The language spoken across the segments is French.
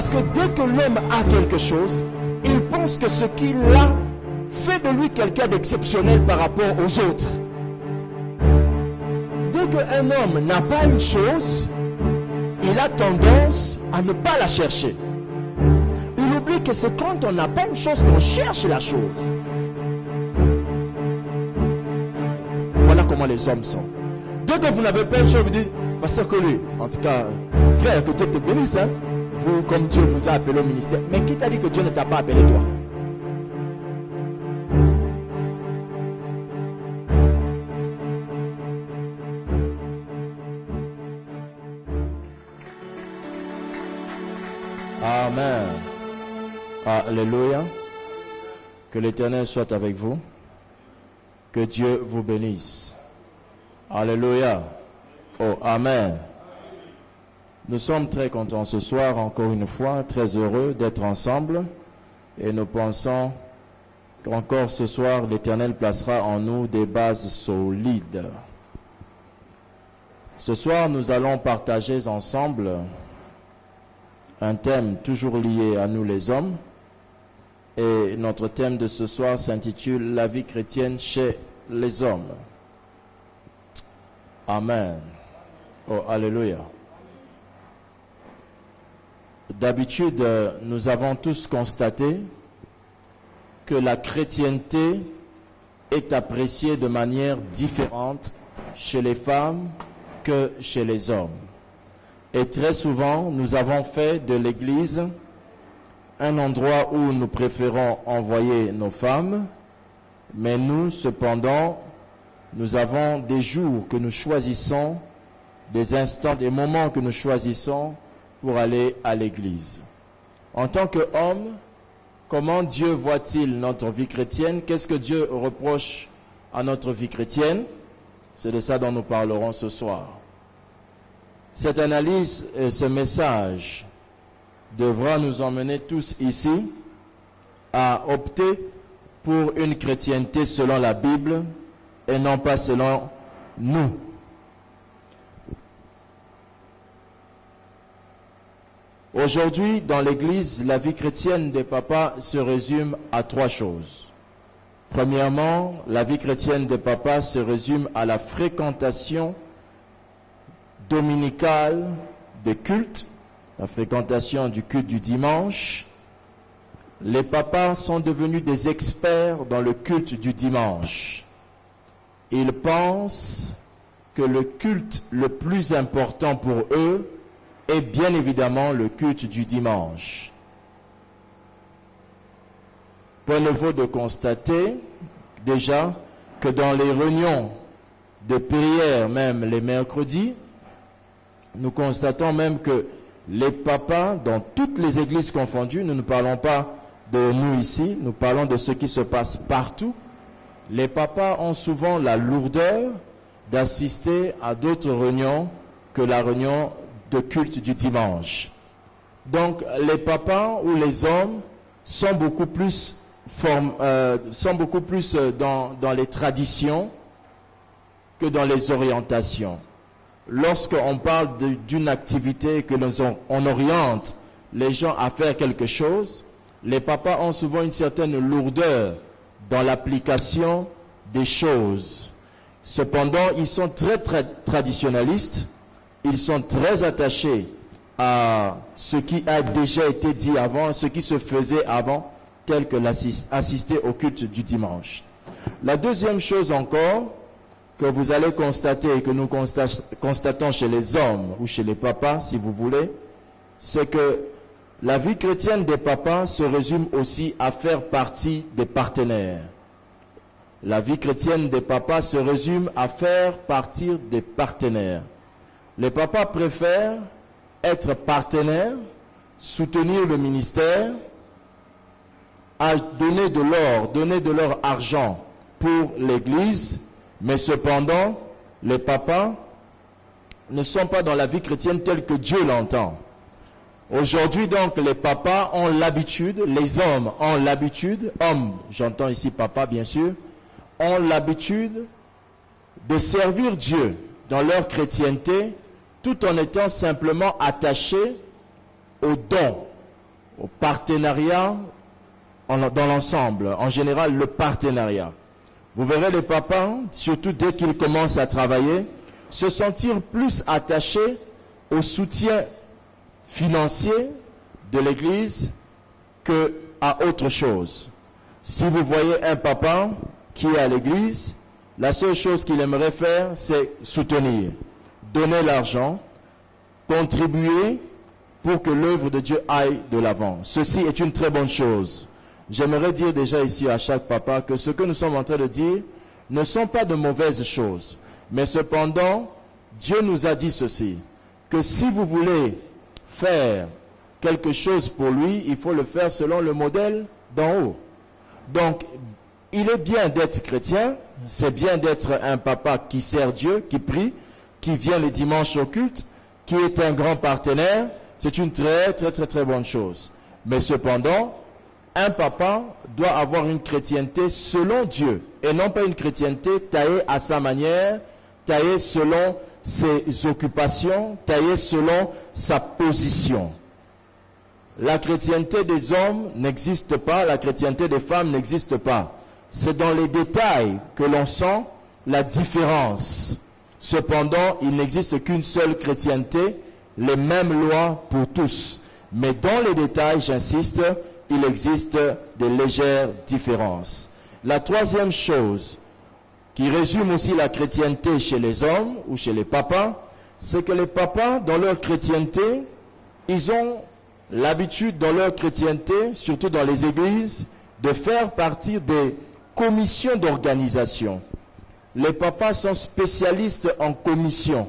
Parce que dès que l'homme a quelque chose, il pense que ce qu'il a fait de lui quelqu'un d'exceptionnel par rapport aux autres. Dès qu'un homme n'a pas une chose, il a tendance à ne pas la chercher. Il oublie que c'est quand on n'a pas une chose qu'on cherche la chose. Voilà comment les hommes sont. Dès que vous n'avez pas une chose, vous dites, pasteur Colu, en tout cas, frère, que Dieu te bénisse, hein? Vous, comme Dieu vous a appelé au ministère. Mais qui t'a dit que Dieu ne t'a pas appelé toi? Amen. Alléluia. Que l'Éternel soit avec vous. Que Dieu vous bénisse. Alléluia. Oh, Amen. Nous sommes très contents ce soir, encore une fois, très heureux d'être ensemble. Et nous pensons qu'encore ce soir, l'Éternel placera en nous des bases solides. Ce soir, nous allons partager ensemble un thème toujours lié à nous les hommes. Et notre thème de ce soir s'intitule « La vie chrétienne chez les hommes ». Amen. Oh, alléluia. D'habitude, nous avons tous constaté que la chrétienté est appréciée de manière différente chez les femmes que chez les hommes. Et très souvent, nous avons fait de l'Église un endroit où nous préférons envoyer nos femmes, mais nous, cependant, nous avons des jours que nous choisissons, des instants, des moments que nous choisissons pour aller à l'église. En tant qu'homme, comment Dieu voit-il notre vie chrétienne? Qu'est-ce que Dieu reproche à notre vie chrétienne? C'est de ça dont nous parlerons ce soir. Cette analyse et ce message devra nous emmener tous ici à opter pour une chrétienté selon la Bible et non pas selon nous. Aujourd'hui, dans l'Église, la vie chrétienne des papas se résume à 3 choses. Premièrement, la vie chrétienne des papas se résume à la fréquentation dominicale des cultes, la fréquentation du culte du dimanche. Les papas sont devenus des experts dans le culte du dimanche. Ils pensent que le culte le plus important pour eux est bien évidemment le culte du dimanche. Point nouveau de constater déjà que dans les réunions de prière, même les mercredis, nous constatons même que les papas, dans toutes les églises confondues, nous ne parlons pas de nous ici, nous parlons de ce qui se passe partout. Les papas ont souvent la lourdeur d'assister à d'autres réunions que la réunion de culte du dimanche. Donc les papas ou les hommes sont beaucoup plus, dans les traditions que dans les orientations. Lorsqu'on parle d'une activité que on oriente les gens à faire quelque chose, les papas ont souvent une certaine lourdeur dans l'application des choses. Cependant, ils sont très traditionnalistes, ils sont très attachés à ce qui a déjà été dit avant, ce qui se faisait avant, tel que assister au culte du dimanche. La deuxième chose encore que vous allez constater et que nous constatons chez les hommes ou chez les papas, si vous voulez, c'est que la vie chrétienne des papas se résume aussi à faire partie des partenaires. La vie chrétienne des papas se résume à faire partie des partenaires. Les papas préfèrent être partenaires, soutenir le ministère, à donner de leur argent pour l'Église, mais cependant, les papas ne sont pas dans la vie chrétienne telle que Dieu l'entend. Aujourd'hui donc, les papas ont l'habitude, les hommes ont l'habitude, hommes, j'entends ici papa bien sûr, ont l'habitude de servir Dieu dans leur chrétienté tout en étant simplement attachés aux dons au partenariat dans l'ensemble, en général le partenariat. Vous verrez les papas, surtout dès qu'ils commencent à travailler, se sentir plus attachés au soutien financier de l'Église qu'à autre chose. Si vous voyez un papa qui est à l'Église, la seule chose qu'il aimerait faire, c'est soutenir, donner l'argent, contribuer pour que l'œuvre de Dieu aille de l'avant. Ceci est une très bonne chose. J'aimerais dire déjà ici à chaque papa que ce que nous sommes en train de dire ne sont pas de mauvaises choses. Mais cependant, Dieu nous a dit ceci, que si vous voulez faire quelque chose pour lui, il faut le faire selon le modèle d'en haut. Donc, il est bien d'être chrétien, c'est bien d'être un papa qui sert Dieu, qui prie, qui vient les dimanches au culte, qui est un grand partenaire. C'est une très bonne chose. Mais cependant, un papa doit avoir une chrétienté selon Dieu et non pas une chrétienté taillée à sa manière, taillée selon ses occupations, taillée selon sa position. La chrétienté des hommes n'existe pas, la chrétienté des femmes n'existe pas. C'est dans les détails que l'on sent la différence. Cependant, il n'existe qu'une seule chrétienté, les mêmes lois pour tous. Mais dans les détails, j'insiste, il existe des légères différences. La troisième chose qui résume aussi la chrétienté chez les hommes ou chez les papas, c'est que les papas, dans leur chrétienté, ils ont l'habitude dans leur chrétienté, surtout dans les églises, de faire partie des commissions d'organisation. Les papas sont spécialistes en commission.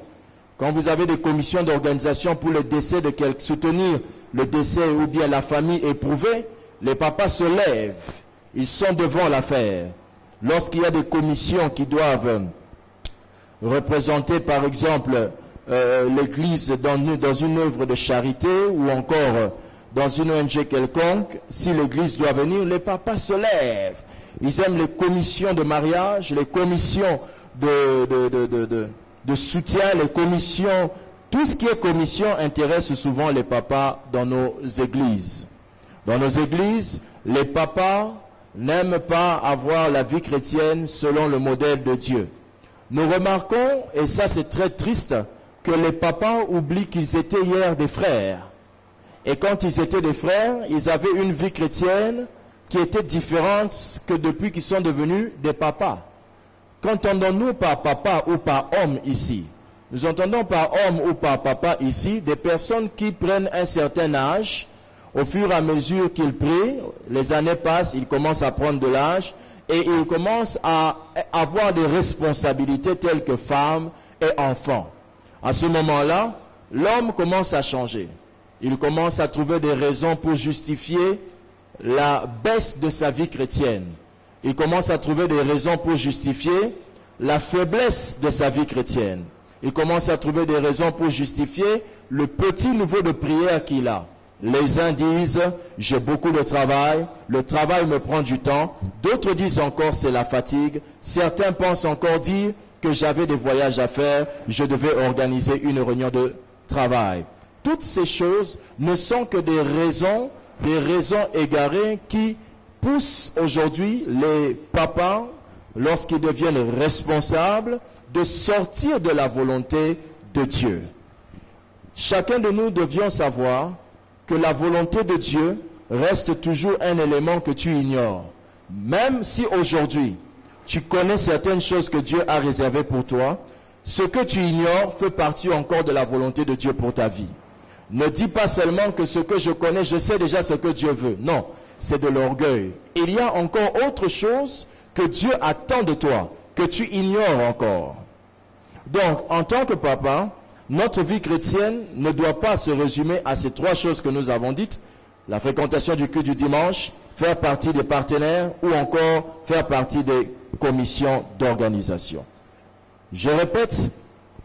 Quand vous avez des commissions d'organisation pour le décès de quelqu'un, soutenir le décès ou bien la famille éprouvée, les papas se lèvent, ils sont devant l'affaire. Lorsqu'il y a des commissions qui doivent représenter par exemple l'Église dans une œuvre de charité ou encore dans une ONG quelconque, si l'Église doit venir, les papas se lèvent. Ils aiment les commissions de mariage, les commissions de soutien, les commissions, tout ce qui est commission intéresse souvent les papas dans nos églises. Dans nos églises, les papas n'aiment pas avoir la vie chrétienne selon le modèle de Dieu. Nous remarquons, et ça c'est très triste, que les papas oublient qu'ils étaient hier des frères. Et quand ils étaient des frères, ils avaient une vie chrétienne qui était différente que depuis qu'ils sont devenus des papas. Qu'entendons-nous par papa ou par homme ici? Nous entendons par homme ou par papa ici des personnes qui prennent un certain âge. Au fur et à mesure qu'ils prient, les années passent, ils commencent à prendre de l'âge et ils commencent à avoir des responsabilités telles que femmes et enfants. À ce moment-là, l'homme commence à changer. Il commence à trouver des raisons pour justifier la baisse de sa vie chrétienne. Il commence à trouver des raisons pour justifier la faiblesse de sa vie chrétienne. Il commence à trouver des raisons pour justifier le petit niveau de prière qu'il a. Les uns disent, j'ai beaucoup de travail, le travail me prend du temps. D'autres disent encore, c'est la fatigue. Certains pensent encore dire que j'avais des voyages à faire, je devais organiser une réunion de travail. Toutes ces choses ne sont que des raisons égarées qui poussent aujourd'hui les papas, lorsqu'ils deviennent responsables, de sortir de la volonté de Dieu. Chacun de nous devions savoir que la volonté de Dieu reste toujours un élément que tu ignores. Même si aujourd'hui, tu connais certaines choses que Dieu a réservées pour toi, ce que tu ignores fait partie encore de la volonté de Dieu pour ta vie. Ne dis pas seulement que ce que je connais, je sais déjà ce que Dieu veut. Non, c'est de l'orgueil. Il y a encore autre chose que Dieu attend de toi, que tu ignores encore. Donc, en tant que papa, notre vie chrétienne ne doit pas se résumer à ces trois choses que nous avons dites, la fréquentation du culte du dimanche, faire partie des partenaires ou encore faire partie des commissions d'organisation. Je répète,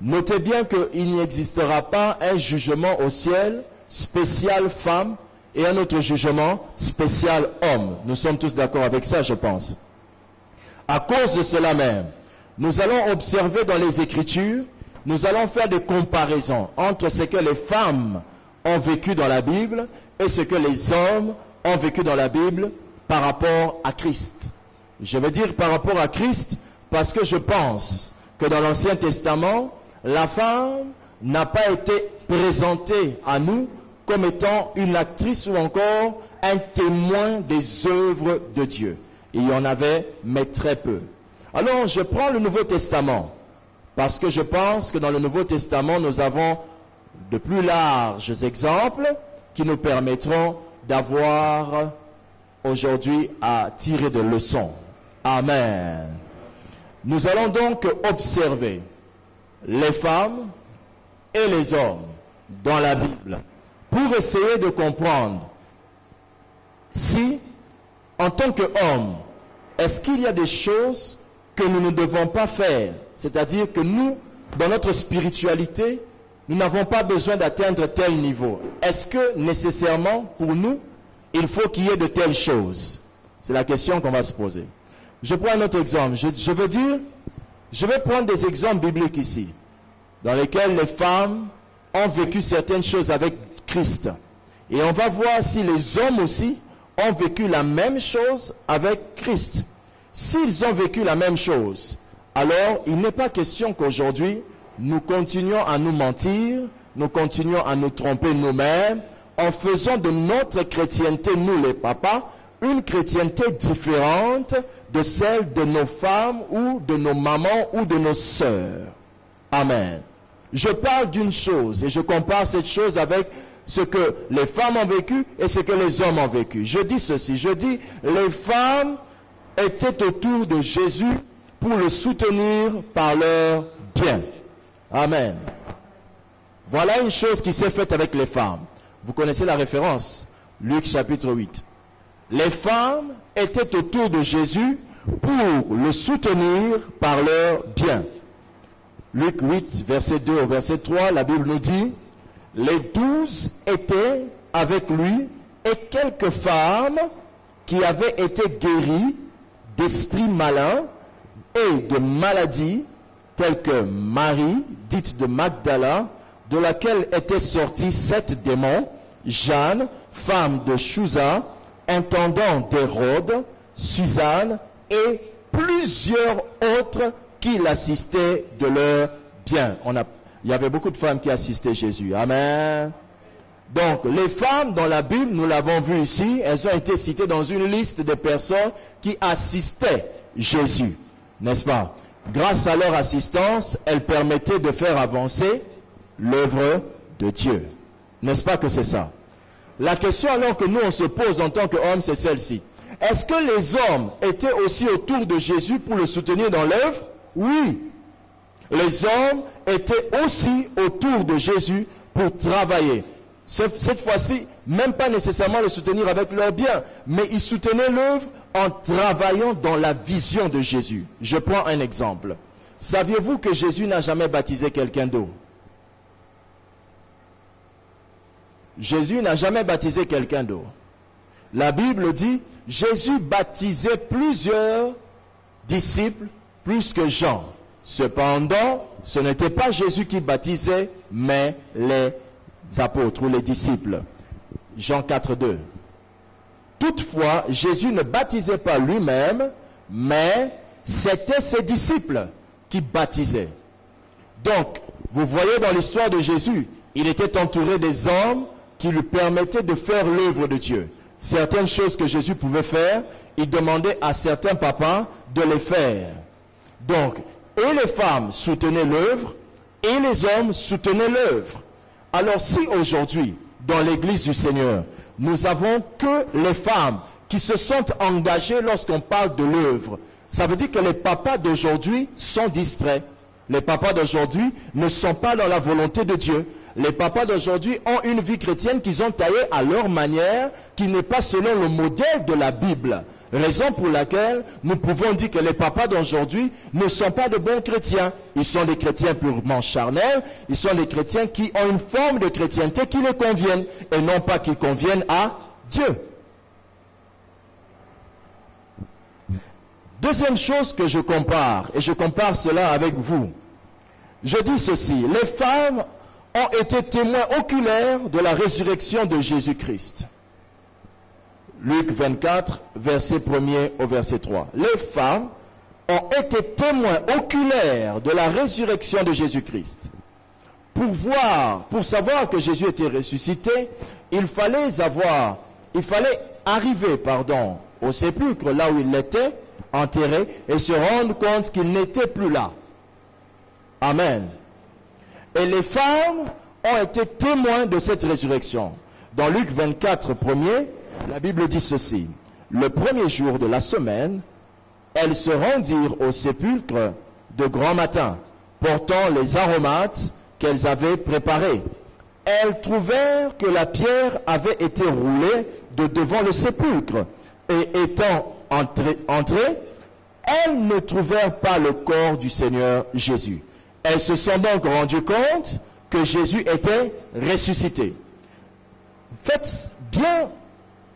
notez bien qu'il n'existera pas un jugement au ciel spécial femme et un autre jugement spécial homme. Nous sommes tous d'accord avec ça, je pense. À cause de cela même, nous allons observer dans les Écritures, nous allons faire des comparaisons entre ce que les femmes ont vécu dans la Bible et ce que les hommes ont vécu dans la Bible par rapport à Christ. Je veux dire par rapport à Christ parce que je pense que dans l'Ancien Testament, la femme n'a pas été présentée à nous comme étant une actrice ou encore un témoin des œuvres de Dieu. Il y en avait, mais très peu. Alors, je prends le Nouveau Testament, parce que je pense que dans le Nouveau Testament, nous avons de plus larges exemples qui nous permettront d'avoir aujourd'hui à tirer des leçons. Amen. Nous allons donc observer les femmes et les hommes dans la Bible pour essayer de comprendre si, en tant qu'hommes, est-ce qu'il y a des choses que nous ne devons pas faire? C'est-à-dire que nous, dans notre spiritualité, nous n'avons pas besoin d'atteindre tel niveau. Est-ce que nécessairement, pour nous, il faut qu'il y ait de telles choses? C'est la question qu'on va se poser. Je prends un autre exemple. Je vais prendre des exemples bibliques ici, dans lesquels les femmes ont vécu certaines choses avec Christ. Et on va voir si les hommes aussi ont vécu la même chose avec Christ. S'ils ont vécu la même chose, alors il n'est pas question qu'aujourd'hui, nous continuons à nous mentir, nous continuons à nous tromper nous-mêmes, en faisant de notre chrétienté, nous les papas, une chrétienté différente de celle de nos femmes ou de nos mamans ou de nos sœurs. Amen. Je parle d'une chose et je compare cette chose avec ce que les femmes ont vécu et ce que les hommes ont vécu. Je dis ceci, je dis les femmes étaient autour de Jésus pour le soutenir par leur bien. Amen. Voilà une chose qui s'est faite avec les femmes. Vous connaissez la référence, Luc chapitre 8. Les femmes étaient autour de Jésus pour le soutenir par leur bien. Luc 8, verset 2 au verset 3, la Bible nous dit, les 12 étaient avec lui et quelques femmes qui avaient été guéries d'esprits malins et de maladies, telles que Marie, dite de Magdala, de laquelle étaient sortis 7 démons, Jeanne, femme de Chuza, intendant d'Hérode, Suzanne et plusieurs autres qui l'assistaient de leur bien. Il y avait beaucoup de femmes qui assistaient Jésus. Amen. Donc, les femmes dans la Bible, nous l'avons vu ici, elles ont été citées dans une liste de personnes qui assistaient Jésus. N'est-ce pas? Grâce à leur assistance, elles permettaient de faire avancer l'œuvre de Dieu. N'est-ce pas que c'est ça? La question alors que nous on se pose en tant qu'hommes, c'est celle-ci. Est-ce que les hommes étaient aussi autour de Jésus pour le soutenir dans l'œuvre? Oui. Les hommes étaient aussi autour de Jésus pour travailler. Cette fois-ci, même pas nécessairement le soutenir avec leurs biens, mais ils soutenaient l'œuvre en travaillant dans la vision de Jésus. Je prends un exemple. Saviez-vous que Jésus n'a jamais baptisé quelqu'un d'eau? Jésus n'a jamais baptisé quelqu'un d'eau. La Bible dit, Jésus baptisait plusieurs disciples plus que Jean. Cependant, ce n'était pas Jésus qui baptisait, mais les apôtres ou les disciples. Jean 4, 2. Toutefois, Jésus ne baptisait pas lui-même, mais c'était ses disciples qui baptisaient. Donc, vous voyez dans l'histoire de Jésus, il était entouré des hommes qui lui permettaient de faire l'œuvre de Dieu. Certaines choses que Jésus pouvait faire, il demandait à certains papas de les faire. Donc, et les femmes soutenaient l'œuvre, et les hommes soutenaient l'œuvre. Alors si aujourd'hui, dans l'église du Seigneur, nous avons que les femmes qui se sentent engagées lorsqu'on parle de l'œuvre, ça veut dire que les papas d'aujourd'hui sont distraits. Les papas d'aujourd'hui ne sont pas dans la volonté de Dieu. Les papas d'aujourd'hui ont une vie chrétienne qu'ils ont taillée à leur manière, qui n'est pas selon le modèle de la Bible. Raison pour laquelle nous pouvons dire que les papas d'aujourd'hui ne sont pas de bons chrétiens. Ils sont des chrétiens purement charnels, ils sont des chrétiens qui ont une forme de chrétienté qui les convienne, et non pas qui convienne à Dieu. Deuxième chose que je compare, et je compare cela avec vous. Je dis ceci, les femmes ont été témoins oculaires de la résurrection de Jésus-Christ. Luc 24, verset 1er au verset 3. Les femmes ont été témoins oculaires de la résurrection de Jésus-Christ. Pour savoir que Jésus était ressuscité, il fallait arriver au sépulcre, là où il était enterré, et se rendre compte qu'il n'était plus là. Amen. Et les femmes ont été témoins de cette résurrection. Dans Luc 24, 1er, la Bible dit ceci. Le premier jour de la semaine, elles se rendirent au sépulcre de grand matin, portant les aromates qu'elles avaient préparés. Elles trouvèrent que la pierre avait été roulée de devant le sépulcre, et étant entrées, elles ne trouvèrent pas le corps du Seigneur Jésus. Elles se sont donc rendues compte que Jésus était ressuscité. Faites bien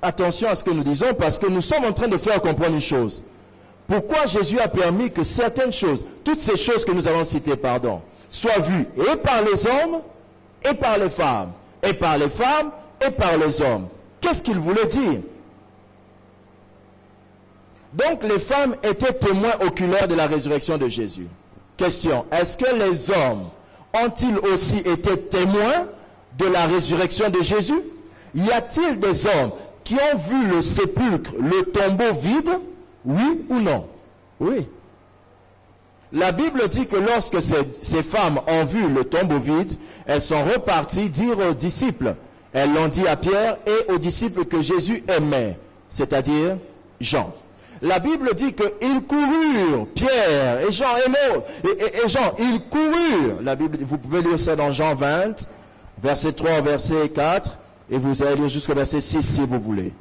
attention à ce que nous disons, parce que nous sommes en train de faire comprendre une chose. Pourquoi Jésus a permis que certaines choses, toutes ces choses que nous avons citées, soient vues et par les hommes et par les femmes, et par les femmes et par les hommes. Qu'est-ce qu'il voulait dire? Donc les femmes étaient témoins oculaires de la résurrection de Jésus. Question, est-ce que les hommes ont-ils aussi été témoins de la résurrection de Jésus? Y a-t-il des hommes qui ont vu le sépulcre, le tombeau vide? Oui ou non? Oui. La Bible dit que lorsque ces femmes ont vu le tombeau vide, elles sont reparties dire aux disciples. Elles l'ont dit à Pierre et aux disciples que Jésus aimait, c'est-à-dire Jean. La Bible dit qu'ils coururent, Pierre et Jean et Jean, ils coururent. La Bible, vous pouvez lire ça dans Jean 20, verset 3, verset 4, et vous allez lire jusqu'au verset 6 si vous voulez.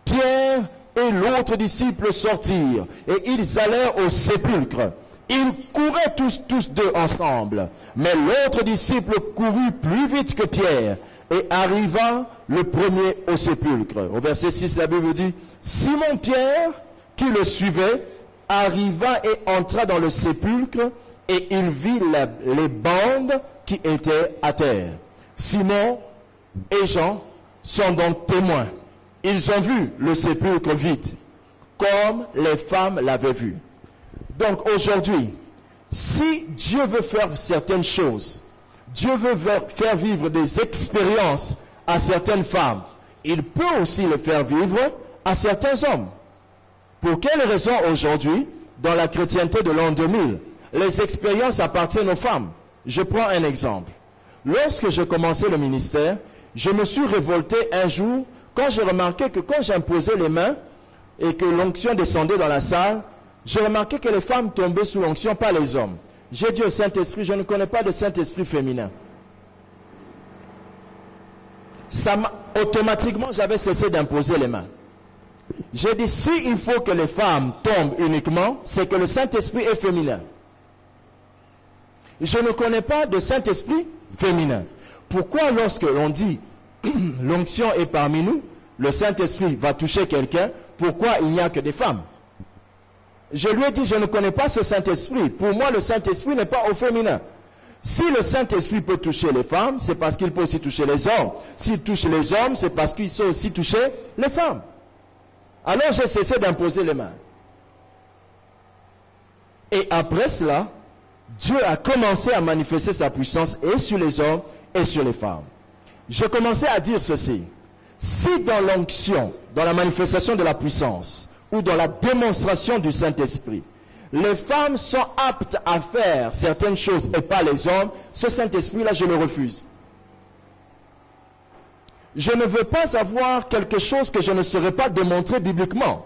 Pierre et l'autre disciple sortirent, et ils allèrent au sépulcre. Ils couraient tous deux ensemble, mais l'autre disciple courut plus vite que Pierre, et arriva le premier au sépulcre. Au verset 6, la Bible dit, Simon Pierre, qui le suivait, arriva et entra dans le sépulcre, et il vit les bandes qui étaient à terre. Simon et Jean sont donc témoins. Ils ont vu le sépulcre vide, comme les femmes l'avaient vu. Donc aujourd'hui, si Dieu veut faire certaines choses, Dieu veut faire vivre des expériences à certaines femmes, il peut aussi le faire vivre à certains hommes. Pour quelle raison aujourd'hui, dans la chrétienté de l'an 2000, les expériences appartiennent aux femmes? Je prends un exemple. Lorsque je commençais le ministère, je me suis révolté un jour quand j'ai remarqué que quand j'imposais les mains et que l'onction descendait dans la salle, j'ai remarqué que les femmes tombaient sous l'onction, pas les hommes. J'ai dit au Saint-Esprit, je ne connais pas de Saint-Esprit féminin. Automatiquement, j'avais cessé d'imposer les mains. J'ai dit, si il faut que les femmes tombent uniquement, c'est que le Saint-Esprit est féminin. Je ne connais pas de Saint-Esprit féminin. Pourquoi lorsque l'on dit, l'onction est parmi nous, le Saint-Esprit va toucher quelqu'un, pourquoi il n'y a que des femmes? Je lui ai dit, je ne connais pas ce Saint-Esprit. Pour moi, le Saint-Esprit n'est pas au féminin. Si le Saint-Esprit peut toucher les femmes, c'est parce qu'il peut aussi toucher les hommes. S'il touche les hommes, c'est parce qu'il sait aussi toucher les femmes. Alors j'ai cessé d'imposer les mains. Et après cela, Dieu a commencé à manifester sa puissance et sur les hommes et sur les femmes. J'ai commencé à dire ceci. Si dans l'onction, dans la manifestation de la puissance, ou dans la démonstration du Saint-Esprit, les femmes sont aptes à faire certaines choses et pas les hommes, ce Saint-Esprit-là, je le refuse. Je ne veux pas avoir quelque chose que je ne saurais pas démontrer bibliquement.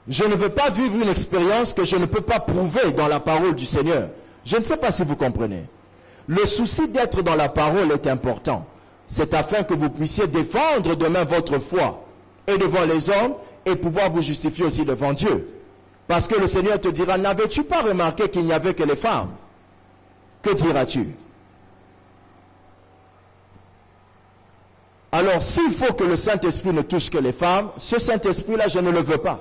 Je ne veux pas vivre une expérience que je ne peux pas prouver dans la parole du Seigneur. Je ne sais pas si vous comprenez. Le souci d'être dans la parole est important. C'est afin que vous puissiez défendre demain votre foi et devant les hommes et pouvoir vous justifier aussi devant Dieu. Parce que le Seigneur te dira, n'avais-tu pas remarqué qu'il n'y avait que les femmes? Que diras-tu? Alors, s'il faut que le Saint-Esprit ne touche que les femmes, ce Saint-Esprit-là, je ne le veux pas.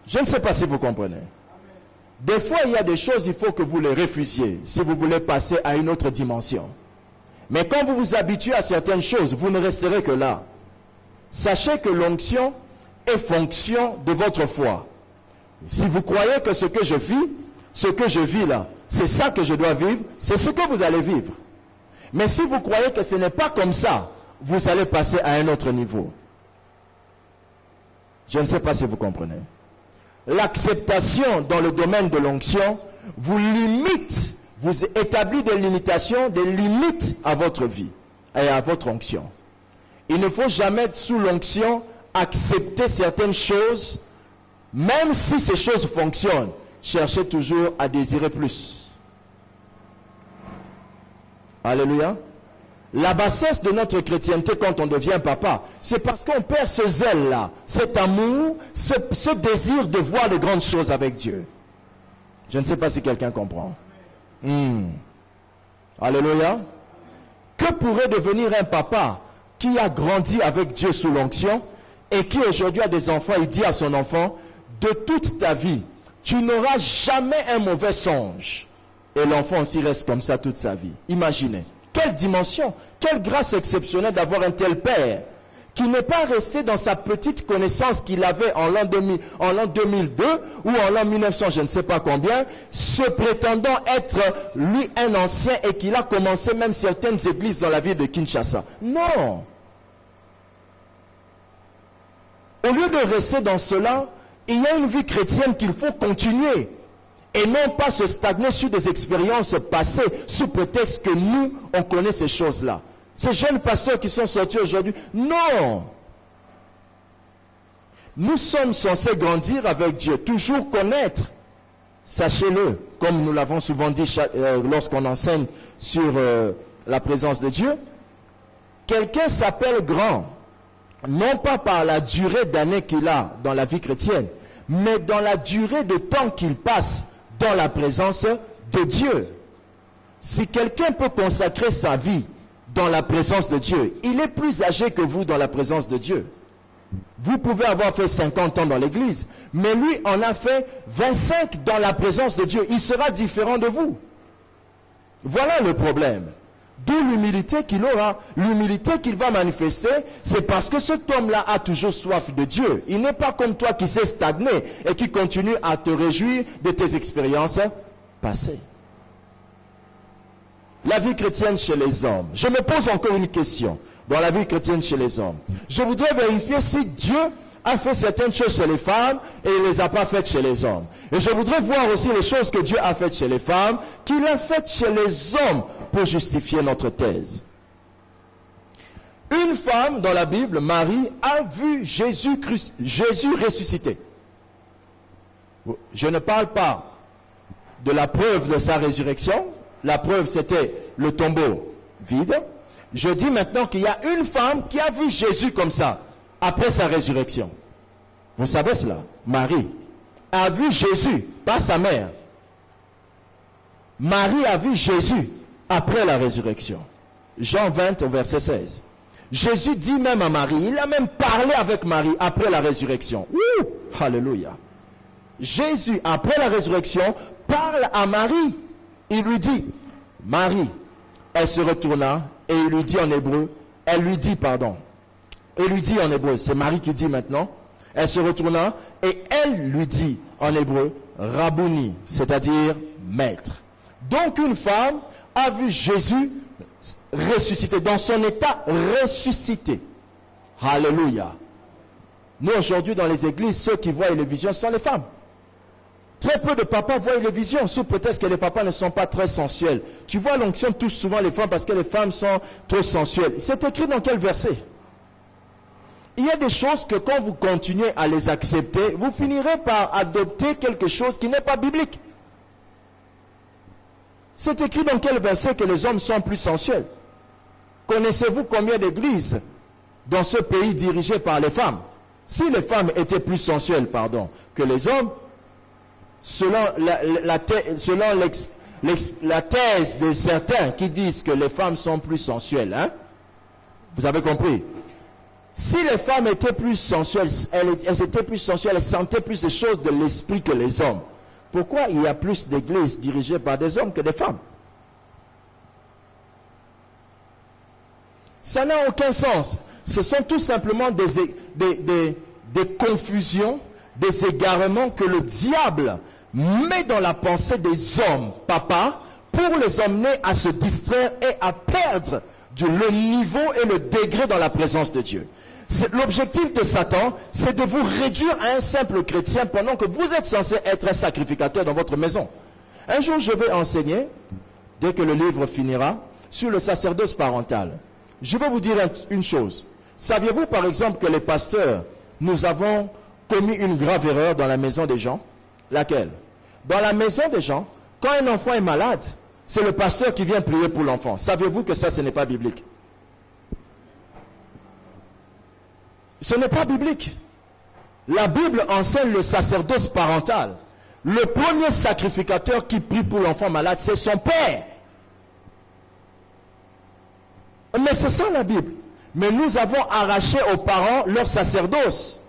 Je ne sais pas si vous comprenez. Des fois, il y a des choses, il faut que vous les refusiez, si vous voulez passer à une autre dimension. Mais quand vous vous habituez à certaines choses, vous ne resterez que là. Sachez que l'onction est fonction de votre foi. Si vous croyez que ce que je vis là, c'est ça que je dois vivre, c'est ce que vous allez vivre. Mais si vous croyez que ce n'est pas comme ça, vous allez passer à un autre niveau. Je ne sais pas si vous comprenez. L'acceptation dans le domaine de l'onction vous limite, vous établit des limitations, des limites à votre vie et à votre onction. Il ne faut jamais, sous l'onction, accepter certaines choses, même si ces choses fonctionnent. Cherchez toujours à désirer plus. Alléluia. La bassesse de notre chrétienté quand on devient papa, c'est parce qu'on perd ce zèle-là, cet amour, ce désir de voir les grandes choses avec Dieu. Je ne sais pas si quelqu'un comprend. Alléluia. Que pourrait devenir un papa qui a grandi avec Dieu sous l'onction et qui aujourd'hui a des enfants, il dit à son enfant, de toute ta vie, tu n'auras jamais un mauvais songe. Et l'enfant aussi reste comme ça toute sa vie. Imaginez. Quelle dimension, quelle grâce exceptionnelle d'avoir un tel père qui n'est pas resté dans sa petite connaissance qu'il avait en l'an 2002 ou en l'an 1900, je ne sais pas combien, se prétendant être lui un ancien et qu'il a commencé même certaines églises dans la ville de Kinshasa. Non. Au lieu de rester dans cela, il y a une vie chrétienne qu'il faut continuer. Et non pas se stagner sur des expériences passées, sous prétexte que nous, on connaît ces choses-là. Ces jeunes pasteurs qui sont sortis aujourd'hui, non! Nous sommes censés grandir avec Dieu, toujours connaître. Sachez-le, comme nous l'avons souvent dit lorsqu'on enseigne sur la présence de Dieu, quelqu'un s'appelle grand, non pas par la durée d'années qu'il a dans la vie chrétienne, mais dans la durée de temps qu'il passe dans la présence de Dieu. Si quelqu'un peut consacrer sa vie dans la présence de Dieu, il est plus âgé que vous dans la présence de Dieu. Vous pouvez avoir fait 50 ans dans l'église, mais lui en a fait 25 dans la présence de Dieu. Il sera différent de vous. Voilà le problème. D'où l'humilité qu'il aura. L'humilité qu'il va manifester, c'est parce que cet homme-là a toujours soif de Dieu. Il n'est pas comme toi qui s'est stagné et qui continue à te réjouir de tes expériences passées. La vie chrétienne chez les hommes. Je me pose encore une question. Dans la vie chrétienne chez les hommes. Je voudrais vérifier si Dieu a fait certaines choses chez les femmes et il ne les a pas faites chez les hommes. Et je voudrais voir aussi les choses que Dieu a faites chez les femmes, qu'il a faites chez les hommes pour justifier notre thèse. Une femme dans la Bible, Marie, a vu Jésus ressuscité. Je ne parle pas de la preuve de sa résurrection. La preuve, c'était le tombeau vide. Je dis maintenant qu'il y a une femme qui a vu Jésus comme ça, après sa résurrection. Vous savez cela? Marie a vu Jésus, pas sa mère. Marie a vu Jésus après la résurrection. Jean 20 au verset 16. Jésus dit même à Marie, il a même parlé avec Marie après la résurrection. Ouh, alléluia. Jésus, après la résurrection, parle à Marie. Il lui dit, Marie, elle se retourna et il lui dit en hébreu, il lui dit en hébreu, c'est Marie qui dit maintenant, elle se retourna et elle lui dit en hébreu, Rabouni, c'est-à-dire maître. Donc une femme a vu Jésus ressuscité, dans son état ressuscité. Alléluia. Nous aujourd'hui dans les églises, ceux qui voient les visions sont les femmes. Très peu de papas voient les visions, sous prétexte que les papas ne sont pas très sensuels. Tu vois, l'onction touche souvent les femmes parce que les femmes sont trop sensuelles. C'est écrit dans quel verset? Il y a des choses que quand vous continuez à les accepter, vous finirez par adopter quelque chose qui n'est pas biblique. C'est écrit dans quel verset que les hommes sont plus sensuels? Connaissez-vous combien d'églises dans ce pays dirigées par les femmes? Si les femmes étaient plus sensuelles, que les hommes, selon la thèse de certains qui disent que les femmes sont plus sensuelles, hein? Vous avez compris? Si les femmes étaient plus sensuelles, elles étaient plus sensuelles, elles sentaient plus de choses de l'esprit que les hommes. Pourquoi il y a plus d'églises dirigées par des hommes que des femmes? Ça n'a aucun sens. Ce sont tout simplement des confusions, des égarements que le diable met dans la pensée des hommes, papa, pour les emmener à se distraire et à perdre le niveau et le degré dans la présence de Dieu. L'objectif de Satan, c'est de vous réduire à un simple chrétien pendant que vous êtes censé être un sacrificateur dans votre maison. Un jour, je vais enseigner, dès que le livre finira, sur le sacerdoce parental. Je vais vous dire une chose. Saviez-vous par exemple que les pasteurs, nous avons commis une grave erreur dans la maison des gens? Laquelle? Dans la maison des gens, quand un enfant est malade, c'est le pasteur qui vient prier pour l'enfant. Saviez-vous que ça, ce n'est pas biblique? Ce n'est pas biblique. La Bible enseigne le sacerdoce parental. Le premier sacrificateur qui prie pour l'enfant malade, c'est son père. Mais c'est ça la Bible. Mais nous avons arraché aux parents leur sacerdoce.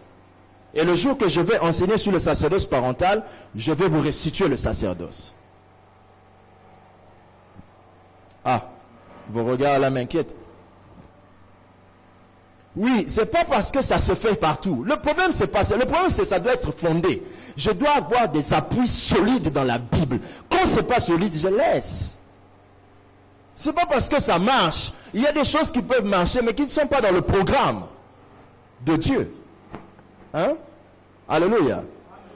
Et le jour que je vais enseigner sur le sacerdoce parental, je vais vous restituer le sacerdoce. Ah, vos regards là m'inquiètent. Oui, c'est pas parce que ça se fait partout. Le problème, c'est pas ça. Le problème, c'est que ça doit être fondé. Je dois avoir des appuis solides dans la Bible. Quand c'est pas solide, je laisse. C'est pas parce que ça marche. Il y a des choses qui peuvent marcher, mais qui ne sont pas dans le programme de Dieu. Hein? Alléluia.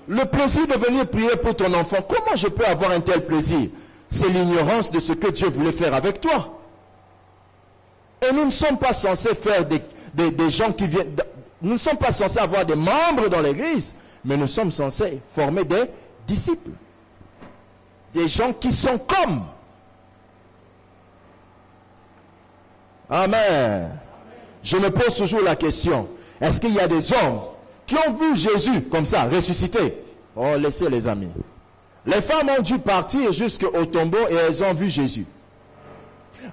Le plaisir de venir prier pour ton enfant, comment je peux avoir un tel plaisir? C'est l'ignorance de ce que Dieu voulait faire avec toi. Et nous ne sommes pas censés faire des gens qui viennent... Nous ne sommes pas censés avoir des membres dans l'église, mais nous sommes censés former des disciples. Des gens qui sont comme. Amen. Je me pose toujours la question, est-ce qu'il y a des hommes qui ont vu Jésus comme ça, ressuscité? Oh, laissez les amis. Les femmes ont dû partir jusqu'au tombeau et elles ont vu Jésus.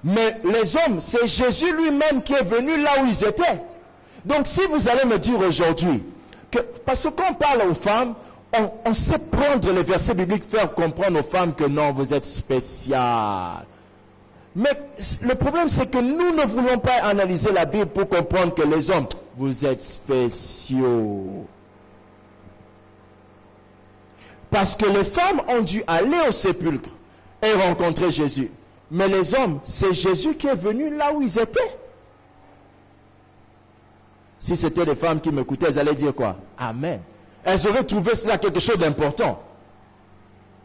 Mais les hommes, c'est Jésus lui-même qui est venu là où ils étaient. Donc si vous allez me dire aujourd'hui, parce que quand on parle aux femmes, on sait prendre les versets bibliques, faire comprendre aux femmes que non, vous êtes spéciales. Mais le problème, c'est que nous ne voulons pas analyser la Bible pour comprendre que les hommes, vous êtes spéciaux. Parce que les femmes ont dû aller au sépulcre et rencontrer Jésus. Mais les hommes, c'est Jésus qui est venu là où ils étaient. Si c'était des femmes qui m'écoutaient, elles allaient dire quoi? Amen. Elles auraient trouvé cela quelque chose d'important.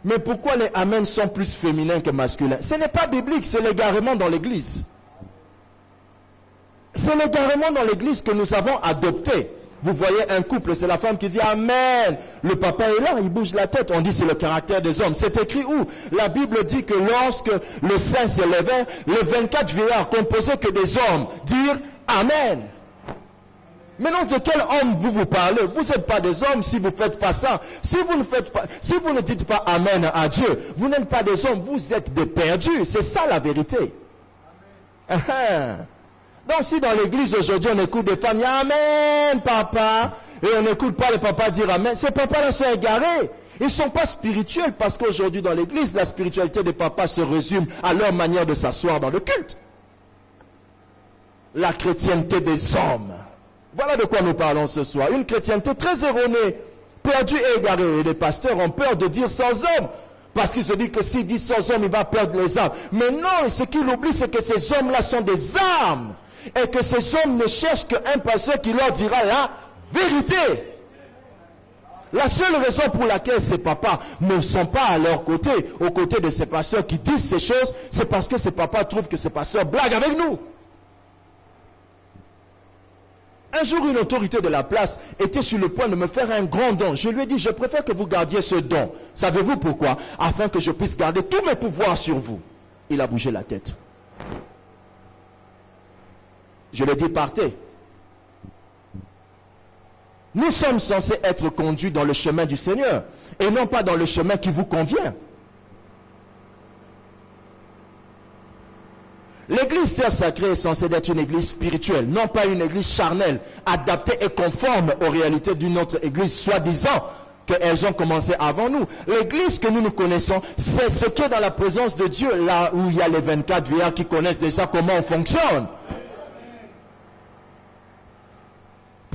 Mais pourquoi les Amen sont plus féminins que masculins? Ce n'est pas biblique, c'est l'égarement dans l'église. C'est l'égarement dans l'église que nous avons adopté. Vous voyez un couple, c'est la femme qui dit Amen. Le papa est là, il bouge la tête. On dit c'est le caractère des hommes. C'est écrit où? La Bible dit que lorsque le saint s'élevait, les 24 vieillards composaient que des hommes dirent Amen. Maintenant, de quel homme vous parlez? Vous n'êtes pas des hommes si vous ne faites pas ça. Si vous ne dites pas Amen à Dieu, vous n'êtes pas des hommes, vous êtes des perdus. C'est ça la vérité. Donc si dans l'église aujourd'hui on écoute des femmes, Amen papa, et on n'écoute pas les papas dire Amen, ces papas-là sont égarés. Ils ne sont pas spirituels parce qu'aujourd'hui dans l'église, la spiritualité des papas se résume à leur manière de s'asseoir dans le culte. La chrétienté des hommes. Voilà de quoi nous parlons ce soir. Une chrétienté très erronée, perdue et égarée. Et les pasteurs ont peur de dire sans hommes. Parce qu'ils se disent que s'ils disent sans hommes, il va perdre les âmes. Mais non, ce qu'ils oublient, c'est que ces hommes-là sont des âmes. Et que ces hommes ne cherchent qu'un pasteur qui leur dira la vérité. La seule raison pour laquelle ces papas ne sont pas à leur côté, aux côtés de ces pasteurs qui disent ces choses, c'est parce que ces papas trouvent que ces pasteurs blaguent avec nous. Un jour, une autorité de la place était sur le point de me faire un grand don. Je lui ai dit, je préfère que vous gardiez ce don. Savez-vous pourquoi? Afin que je puisse garder tous mes pouvoirs sur vous. Il a bougé la tête. Je lui ai dit, partez. Nous sommes censés être conduits dans le chemin du Seigneur et non pas dans le chemin qui vous convient. L'église terre sacrée est censée être une église spirituelle, non pas une église charnelle, adaptée et conforme aux réalités d'une autre église, soi-disant qu'elles ont commencé avant nous. L'église que nous connaissons, c'est ce qui est dans la présence de Dieu, là où il y a les 24 vieillards qui connaissent déjà comment on fonctionne.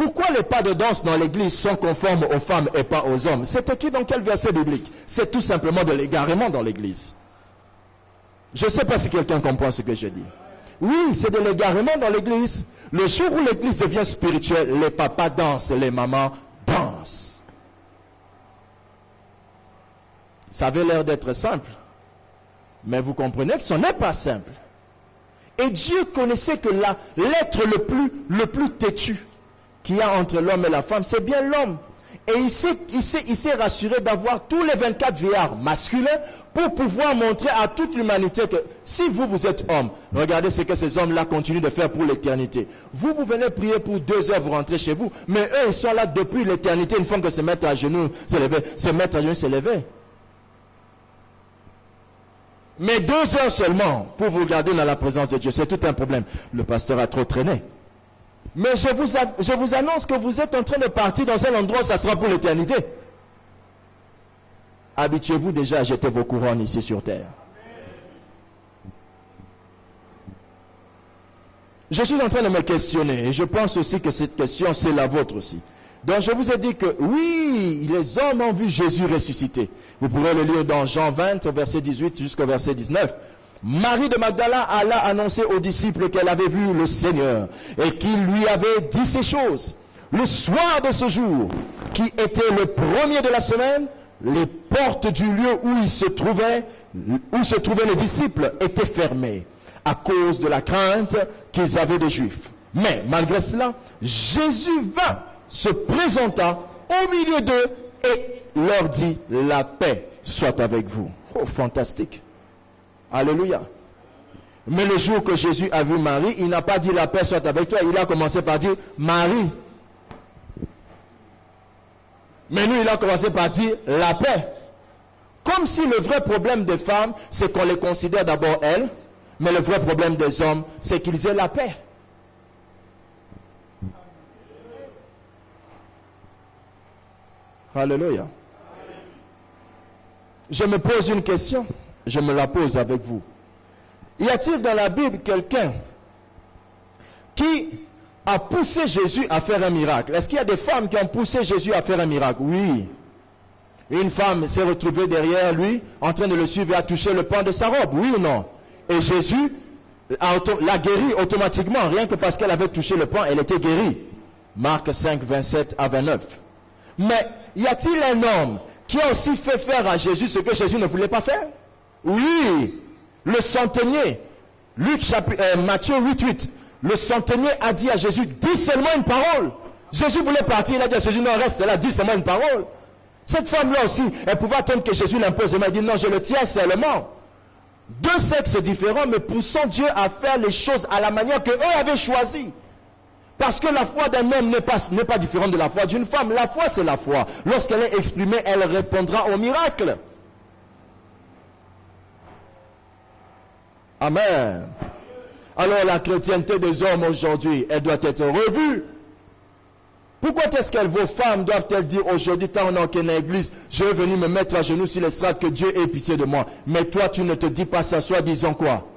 Pourquoi les pas de danse dans l'église sont conformes aux femmes et pas aux hommes? C'est écrit dans quel verset biblique? C'est tout simplement de l'égarement dans l'église. Je ne sais pas si quelqu'un comprend ce que je dis. Oui, c'est de l'égarement dans l'église. Le jour où l'église devient spirituelle, les papas dansent, les mamans dansent. Ça avait l'air d'être simple. Mais vous comprenez que ce n'est pas simple. Et Dieu connaissait que l'être le plus têtu qu'il y a entre l'homme et la femme, c'est bien l'homme. Et il s'est rassuré d'avoir tous les 24 vieillards masculins pour pouvoir montrer à toute l'humanité que si vous êtes homme, regardez ce que ces hommes-là continuent de faire pour l'éternité. Vous venez prier pour 2 heures, vous rentrez chez vous. Mais eux, ils sont là depuis l'éternité, une fois que se mettre à genoux, se lever. Mais 2 heures seulement pour vous garder dans la présence de Dieu, c'est tout un problème. Le pasteur a trop traîné. Mais je vous annonce que vous êtes en train de partir dans un endroit où ça sera pour l'éternité. Habituez-vous déjà à jeter vos couronnes ici sur terre. Je suis en train de me questionner et je pense aussi que cette question, c'est la vôtre aussi. Donc je vous ai dit que oui, les hommes ont vu Jésus ressusciter. Vous pourrez le lire dans Jean 20, verset 18 jusqu'au verset 19. Marie de Magdala alla annoncer aux disciples qu'elle avait vu le Seigneur et qu'il lui avait dit ces choses. Le soir de ce jour, qui était le premier de la semaine, les portes du lieu où se trouvaient les disciples étaient fermées à cause de la crainte qu'ils avaient des Juifs. Mais malgré cela, Jésus vint, se présenta au milieu d'eux et leur dit, la paix soit avec vous. Oh, fantastique. Alléluia. Mais le jour que Jésus a vu Marie, il n'a pas dit la paix soit avec toi. Il a commencé par dire Marie. Mais nous, il a commencé par dire la paix. Comme si le vrai problème des femmes, c'est qu'on les considère d'abord elles, mais le vrai problème des hommes, c'est qu'ils aient la paix. Alléluia. Je me pose une question. Je me la pose avec vous. Y a-t-il dans la Bible quelqu'un qui a poussé Jésus à faire un miracle? Est-ce qu'il y a des femmes qui ont poussé Jésus à faire un miracle? Oui. Une femme s'est retrouvée derrière lui, en train de le suivre et a touché le pan de sa robe. Oui ou non? Et Jésus l'a guérie automatiquement, rien que parce qu'elle avait touché le pan, elle était guérie. Marc 5, 27 à 29. Mais y a-t-il un homme qui a aussi fait faire à Jésus ce que Jésus ne voulait pas faire? Oui, le centenier, Matthieu 8:8, le centenier a dit à Jésus, dis seulement une parole. Jésus voulait partir, il a dit à Jésus, non, reste là, dis seulement une parole. Cette femme-là aussi, elle pouvait attendre que Jésus l'impose, mais elle dit, non, je le tiens seulement. 2 sexes différents, mais poussant Dieu à faire les choses à la manière qu'eux avaient choisi. Parce que la foi d'un homme n'est pas différente de la foi d'une femme. La foi, c'est la foi. Lorsqu'elle est exprimée, elle répondra au miracle. Amen. Alors la chrétienté des hommes aujourd'hui, elle doit être revue. Pourquoi est-ce que vos femmes doivent-elles dire aujourd'hui, tant on est en église, je vais venir me mettre à genoux sur l'estrade, que Dieu ait pitié de moi. Mais toi, tu ne te dis pas ça, soit disant quoi?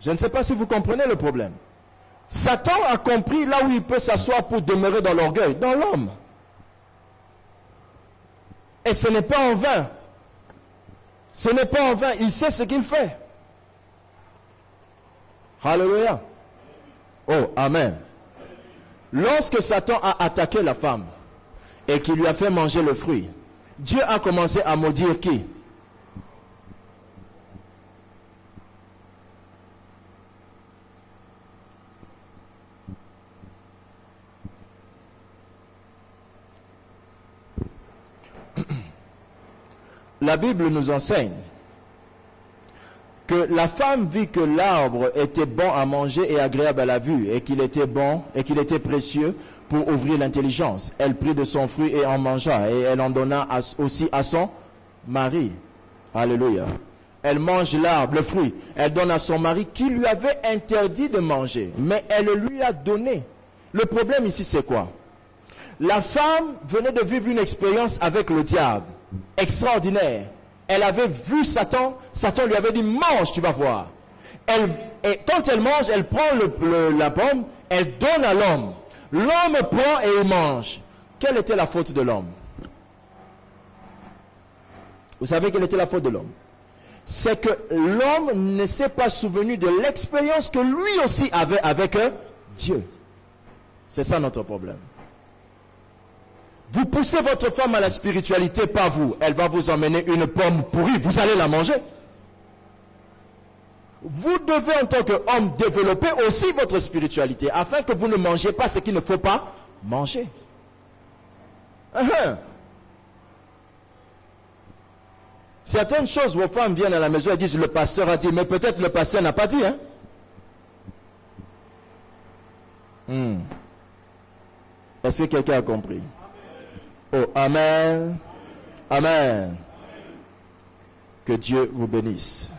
Je ne sais pas si vous comprenez le problème. Satan a compris là où il peut s'asseoir pour demeurer dans l'orgueil, dans l'homme. Et ce n'est pas en vain. Ce n'est pas en vain, il sait ce qu'il fait. Alléluia. Oh, amen. Lorsque Satan a attaqué la femme et qu'il lui a fait manger le fruit, Dieu a commencé à maudire qui? La Bible nous enseigne que la femme vit que l'arbre était bon à manger et agréable à la vue, et qu'il était bon, et qu'il était précieux pour ouvrir l'intelligence. Elle prit de son fruit et en mangea, et elle en donna aussi à son mari. Alléluia. Elle mange l'arbre, le fruit. Elle donne à son mari qui lui avait interdit de manger, mais elle lui a donné. Le problème ici, c'est quoi? La femme venait de vivre une expérience avec le diable. Extraordinaire. Elle avait vu Satan, Satan lui avait dit mange, tu vas voir. Et quand elle mange, elle prend la pomme, elle donne à l'homme. L'homme prend et il mange. Quelle était la faute de l'homme? Vous savez quelle était la faute de l'homme? C'est que l'homme ne s'est pas souvenu de l'expérience que lui aussi avait avec Dieu. C'est ça notre problème. Vous poussez votre femme à la spiritualité, pas vous. Elle va vous emmener une pomme pourrie, vous allez la manger. Vous devez en tant qu'homme développer aussi votre spiritualité afin que vous ne mangiez pas ce qu'il ne faut pas manger. Certaines choses, vos femmes viennent à la maison et disent le pasteur a dit, mais peut-être le pasteur n'a pas dit. Est-ce que quelqu'un a compris? Oh, amen. Amen. Que Dieu vous bénisse.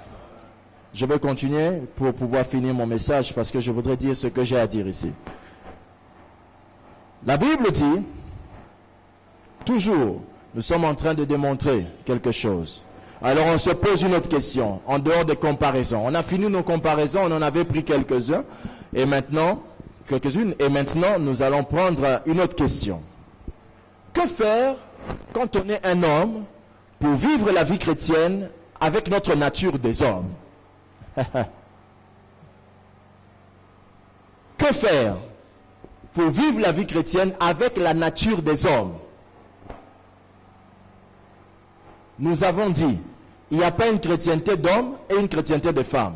Je vais continuer pour pouvoir finir mon message parce que je voudrais dire ce que j'ai à dire ici. La Bible dit, toujours, nous sommes en train de démontrer quelque chose. Alors on se pose une autre question, en dehors des comparaisons. On a fini nos comparaisons, on en avait pris quelques-unes, et maintenant, nous allons prendre une autre question. Que faire quand on est un homme pour vivre la vie chrétienne avec notre nature des hommes? Que faire pour vivre la vie chrétienne avec la nature des hommes? Nous avons dit, il n'y a pas une chrétienté d'homme et une chrétienté de femme.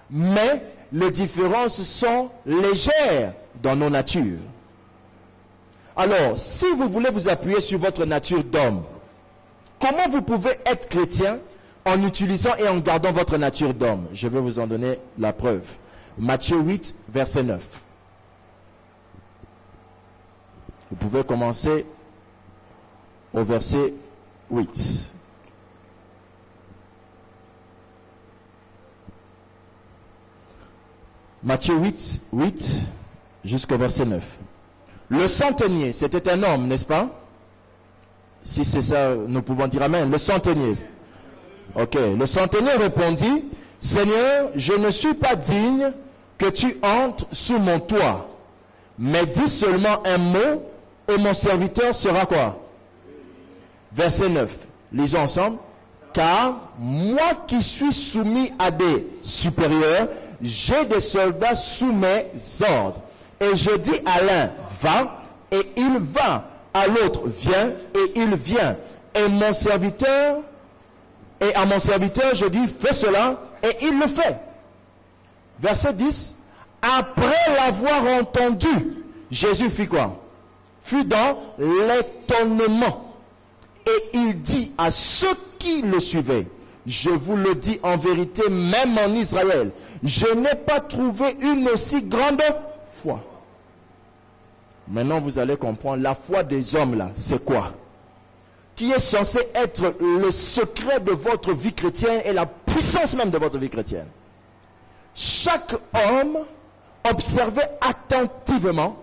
Mais les différences sont légères dans nos natures. Alors, si vous voulez vous appuyer sur votre nature d'homme, comment vous pouvez être chrétien en utilisant et en gardant votre nature d'homme? Je vais vous en donner la preuve. Matthieu 8, verset 9. Vous pouvez commencer au verset 8. Matthieu 8, 8 jusqu'au verset 9. Le centenier, c'était un homme, n'est-ce pas? Si c'est ça, nous pouvons dire amen. Le centenier. Ok. Le centenier répondit, Seigneur, je ne suis pas digne que tu entres sous mon toit. Mais dis seulement un mot et mon serviteur sera quoi? Verset 9. Lisons ensemble. Car moi qui suis soumis à des supérieurs, j'ai des soldats sous mes ordres. Et je dis à l'un, va, et il va. À l'autre, viens, et il vient. Et mon serviteur, et à mon serviteur, je dis, fais cela, et il le fait. Verset 10. Après l'avoir entendu, Jésus fit quoi? Fut dans l'étonnement. Et il dit à ceux qui le suivaient, je vous le dis en vérité, même en Israël, je n'ai pas trouvé une aussi grande foi. Maintenant, vous allez comprendre, la foi des hommes là, c'est quoi? Qui est censé être le secret de votre vie chrétienne et la puissance même de votre vie chrétienne. Chaque homme observait attentivement.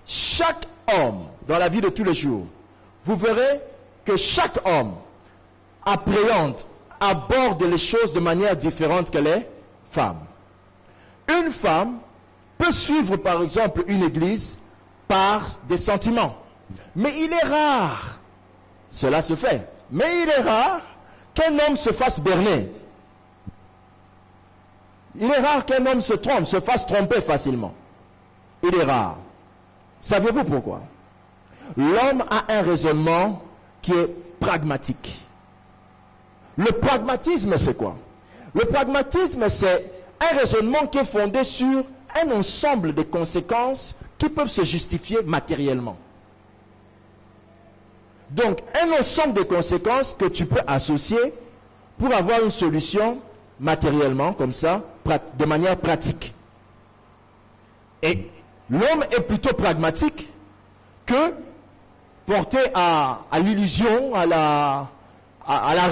Chaque homme, dans la vie de tous les jours, vous verrez que chaque homme appréhende, aborde les choses de manière différente que les femmes. Une femme peut suivre par exemple une église par des sentiments. Mais il est rare, cela se fait, mais il est rare qu'un homme se fasse berner. Il est rare qu'un homme se trompe, se fasse tromper facilement. Il est rare. Savez-vous pourquoi? L'homme a un raisonnement qui est pragmatique. Le pragmatisme, c'est quoi? Le pragmatisme, c'est un raisonnement qui est fondé sur un ensemble de conséquences qui peuvent se justifier matériellement. Donc, un ensemble de conséquences que tu peux associer pour avoir une solution matériellement, comme ça, de manière pratique. Et l'homme est plutôt pragmatique que porté à l'illusion, à la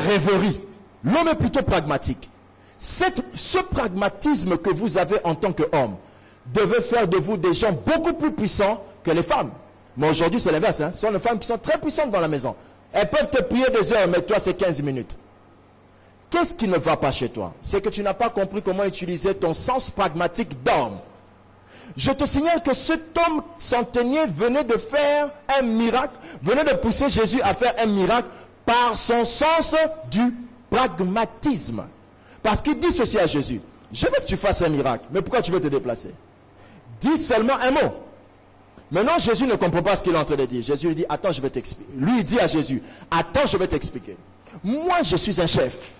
rêverie. L'homme est plutôt pragmatique. Ce pragmatisme que vous avez en tant qu'homme devait faire de vous des gens beaucoup plus puissants que les femmes. Mais aujourd'hui, c'est l'inverse. Ce sont les femmes qui sont très puissantes dans la maison. Elles peuvent te prier des heures, mais toi, c'est 15 minutes. Qu'est-ce qui ne va pas chez toi? C'est que tu n'as pas compris comment utiliser ton sens pragmatique d'homme. Je te signale que cet homme centenier venait de faire un miracle, venait de pousser Jésus à faire un miracle par son sens du pragmatisme. Parce qu'il dit ceci à Jésus: je veux que tu fasses un miracle, mais pourquoi tu veux te déplacer? Dis seulement un mot. Maintenant, Jésus ne comprend pas ce qu'il est en train de dire. Jésus lui dit: attends, je vais t'expliquer. Lui, il dit à Jésus: attends, je vais t'expliquer. Moi, je suis un chef.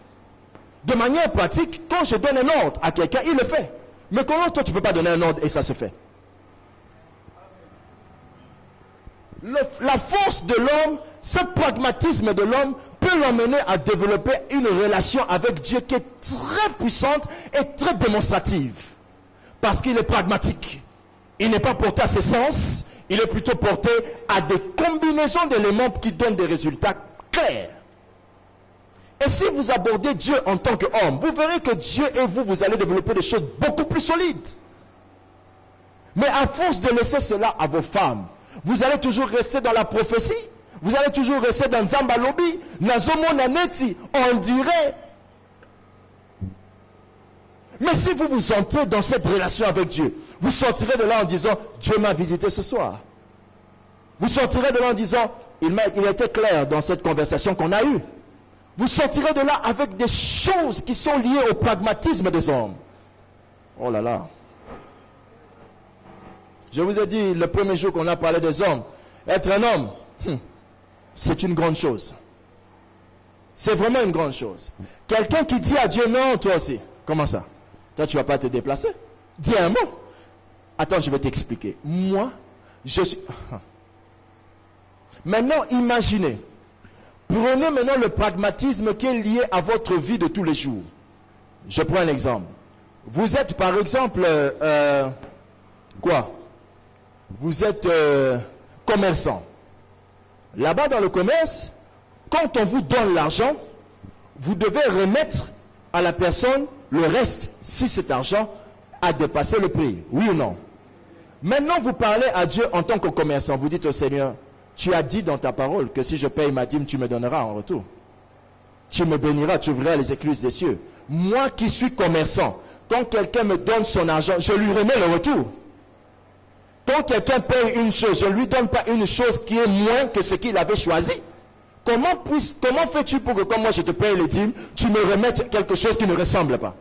De manière pratique, quand je donne un ordre à quelqu'un, il le fait. Mais comment toi, tu ne peux pas donner un ordre et ça se fait? La force de l'homme, ce pragmatisme de l'homme peut l'emmener à développer une relation avec Dieu qui est très puissante et très démonstrative. Parce qu'il est pragmatique. Il n'est pas porté à ses sens, il est plutôt porté à des combinaisons d'éléments qui donnent des résultats clairs. Et si vous abordez Dieu en tant qu'homme, vous verrez que Dieu et vous, vous allez développer des choses beaucoup plus solides. Mais à force de laisser cela à vos femmes, vous allez toujours rester dans la prophétie, vous allez toujours rester dans Zambalobi, Nazomo Naneti, on dirait. Mais si vous vous entrez dans cette relation avec Dieu, vous sortirez de là en disant: Dieu m'a visité ce soir. Vous sortirez de là en disant: il était clair dans cette conversation qu'on a eue. Vous sortirez de là avec des choses qui sont liées au pragmatisme des hommes. Oh là là. Je vous ai dit le premier jour qu'on a parlé des hommes, être un homme, c'est une grande chose. C'est vraiment une grande chose. Quelqu'un qui dit à Dieu: non, toi aussi. Comment ça? Toi, tu ne vas pas te déplacer. Dis un mot. Attends, je vais t'expliquer. Moi, je suis... Maintenant, imaginez. Prenez maintenant le pragmatisme qui est lié à votre vie de tous les jours. Je prends un exemple. Vous êtes par exemple... quoi? Vous êtes commerçant. Là-bas dans le commerce, quand on vous donne l'argent, vous devez remettre à la personne le reste si cet argent a dépassé le prix. Oui ou non? Maintenant, vous parlez à Dieu en tant que commerçant. Vous dites au Seigneur: tu as dit dans ta parole que si je paye ma dîme, tu me donneras en retour. Tu me béniras, tu ouvriras les écluses des cieux. Moi qui suis commerçant, quand quelqu'un me donne son argent, je lui remets le retour. Quand quelqu'un paye une chose, je ne lui donne pas une chose qui est moins que ce qu'il avait choisi. Comment fais-tu pour que, comme moi je te paye les dîmes, tu me remettes quelque chose qui ne ressemble pas?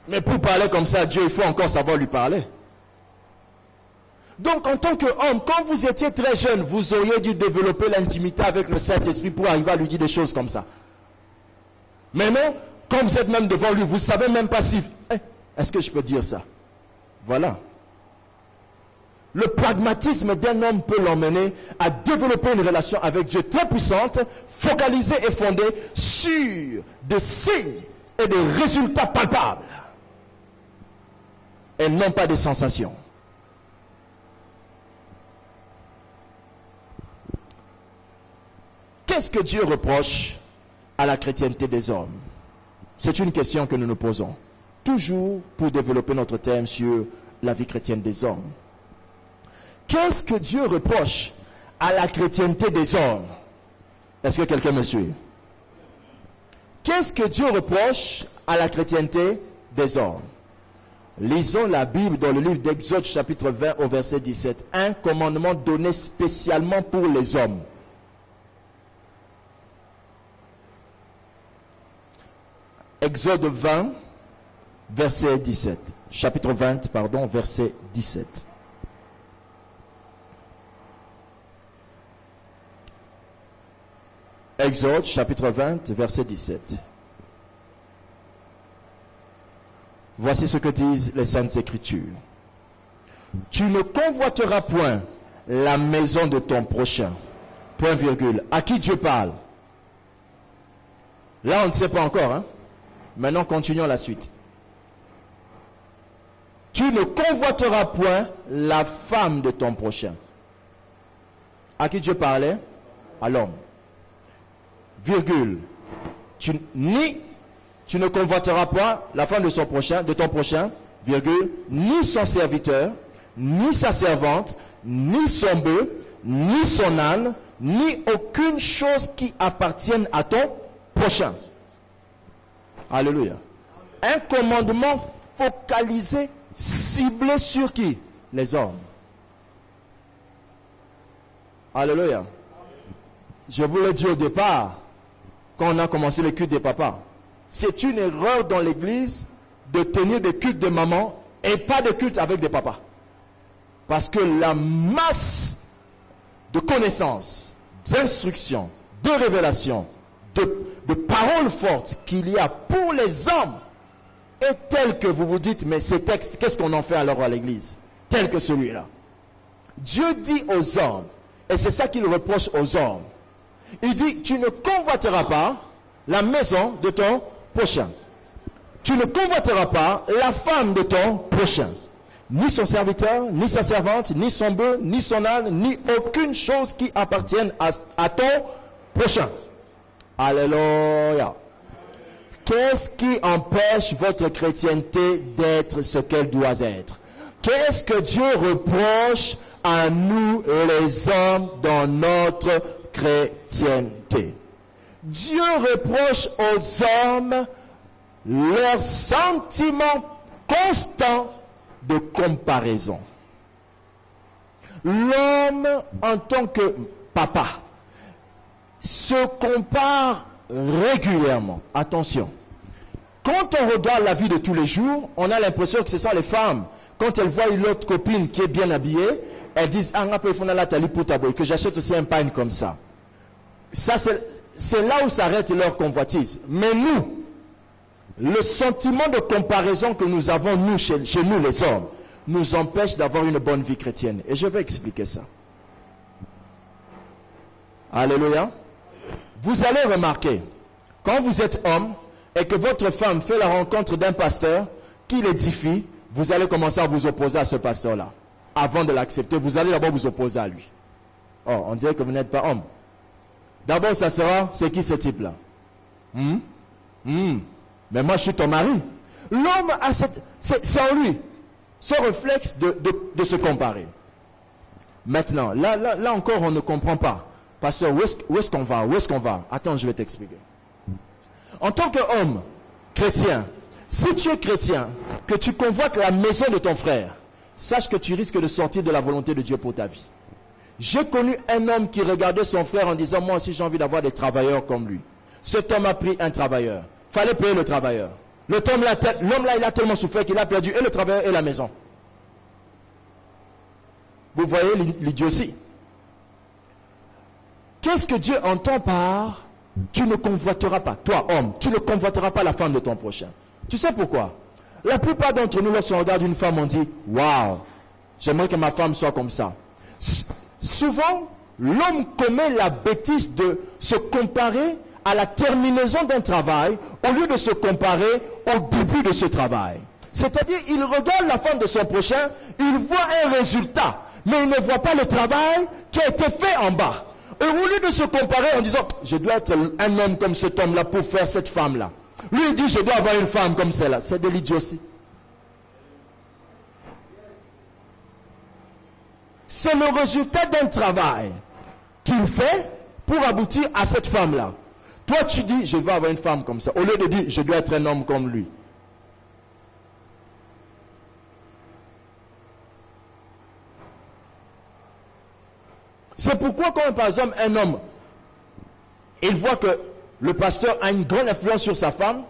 Mais pour parler comme ça à Dieu, il faut encore savoir lui parler. Donc en tant qu'homme, quand vous étiez très jeune, vous auriez dû développer l'intimité avec le Saint-Esprit pour arriver à lui dire des choses comme ça. Maintenant, quand vous êtes même devant lui, vous ne savez même pas si... est-ce que je peux dire ça? Voilà. Le pragmatisme d'un homme peut l'emmener à développer une relation avec Dieu très puissante, focalisée et fondée sur des signes et des résultats palpables. Et non pas des sensations. Qu'est-ce que Dieu reproche à la chrétienté des hommes? C'est une question que nous nous posons. Toujours pour développer notre thème sur la vie chrétienne des hommes. Qu'est-ce que Dieu reproche à la chrétienté des hommes? Est-ce que quelqu'un me suit? Qu'est-ce que Dieu reproche à la chrétienté des hommes? Lisons la Bible dans le livre d'Exode chapitre 20 au verset 17. Un commandement donné spécialement pour les hommes. Exode 20, verset 17. Chapitre 20, pardon, verset 17. Exode, chapitre 20, verset 17. Voici ce que disent les Saintes Écritures. Tu ne convoiteras point la maison de ton prochain. Point virgule. À qui Dieu parle? Là, on ne sait pas encore. Hein? Maintenant, continuons la suite. Tu ne convoiteras point la femme de ton prochain. À qui Dieu parlait? À l'homme. Virgule. Tu ne convoiteras pas la femme de ton prochain, virgule, ni son serviteur, ni sa servante, ni son bœuf, ni son âne, ni aucune chose qui appartienne à ton prochain. Alléluia. Un commandement focalisé, ciblé sur qui? Les hommes. Alléluia. Je vous l'ai dit au départ, quand on a commencé le culte des papas. C'est une erreur dans l'église de tenir des cultes de maman et pas de cultes avec des papas. Parce que la masse de connaissances, d'instructions, de révélations, de paroles fortes qu'il y a pour les hommes est telle que vous vous dites, mais ces textes, qu'est-ce qu'on en fait alors à l'église? Tel que celui-là. Dieu dit aux hommes, et c'est ça qu'il reproche aux hommes, il dit, tu ne convoiteras pas la maison de ton prochain. Tu ne convoiteras pas la femme de ton prochain. Ni son serviteur, ni sa servante, ni son bœuf, ni son âne, ni aucune chose qui appartienne à ton prochain. Alléluia. Qu'est-ce qui empêche votre chrétienté d'être ce qu'elle doit être? Qu'est-ce que Dieu reproche à nous les hommes dans notre chrétienté? Dieu reproche aux hommes leur sentiment constant de comparaison. L'homme, en tant que papa, se compare régulièrement. Attention. Quand on regarde la vie de tous les jours, on a l'impression que ce sont les femmes. Quand elles voient une autre copine qui est bien habillée, elles disent, ah, que j'achète aussi un pain comme ça. Ça, c'est là où s'arrête leur convoitise. Mais nous, le sentiment de comparaison que nous avons, nous, chez nous les hommes, nous empêche d'avoir une bonne vie chrétienne. Et je vais expliquer ça. Alléluia. Vous allez remarquer, quand vous êtes homme et que votre femme fait la rencontre d'un pasteur qui l'édifie, vous allez commencer à vous opposer à ce pasteur-là. Avant de l'accepter, vous allez d'abord vous opposer à lui. Oh, on dirait que vous n'êtes pas homme. D'abord, ça sera, c'est qui ce type-là? Mais moi, je suis ton mari. L'homme a c'est en lui, ce réflexe de se comparer. Maintenant, là encore, on ne comprend pas. Pasteur, où est-ce qu'on va? Où est-ce qu'on va? Attends, je vais t'expliquer. En tant qu'homme chrétien, si tu es chrétien, que tu convoites la maison de ton frère, sache que tu risques de sortir de la volonté de Dieu pour ta vie. J'ai connu un homme qui regardait son frère en disant, moi aussi j'ai envie d'avoir des travailleurs comme lui. Cet homme a pris un travailleur. Fallait payer le travailleur. L'homme là, il a tellement souffert qu'il a perdu et le travailleur et la maison. Vous voyez l'idiotie. Qu'est-ce que Dieu entend par tu ne convoiteras pas, toi homme, tu ne convoiteras pas la femme de ton prochain? Tu sais pourquoi? La plupart d'entre nous, lorsqu'on regarde une femme, on dit, waouh, j'aimerais que ma femme soit comme ça. Souvent, l'homme commet la bêtise de se comparer à la terminaison d'un travail au lieu de se comparer au début de ce travail. C'est-à-dire, il regarde la femme de son prochain, il voit un résultat, mais il ne voit pas le travail qui a été fait en bas. Et au lieu de se comparer en disant, je dois être un homme comme cet homme-là pour faire cette femme-là. Lui, il dit, je dois avoir une femme comme celle-là. C'est de l'idiotie. C'est le résultat d'un travail qu'il fait pour aboutir à cette femme-là. Toi, tu dis, je dois avoir une femme comme ça. Au lieu de dire, je dois être un homme comme lui. C'est pourquoi quand par exemple un homme, il voit que le pasteur a une grande influence sur sa femme,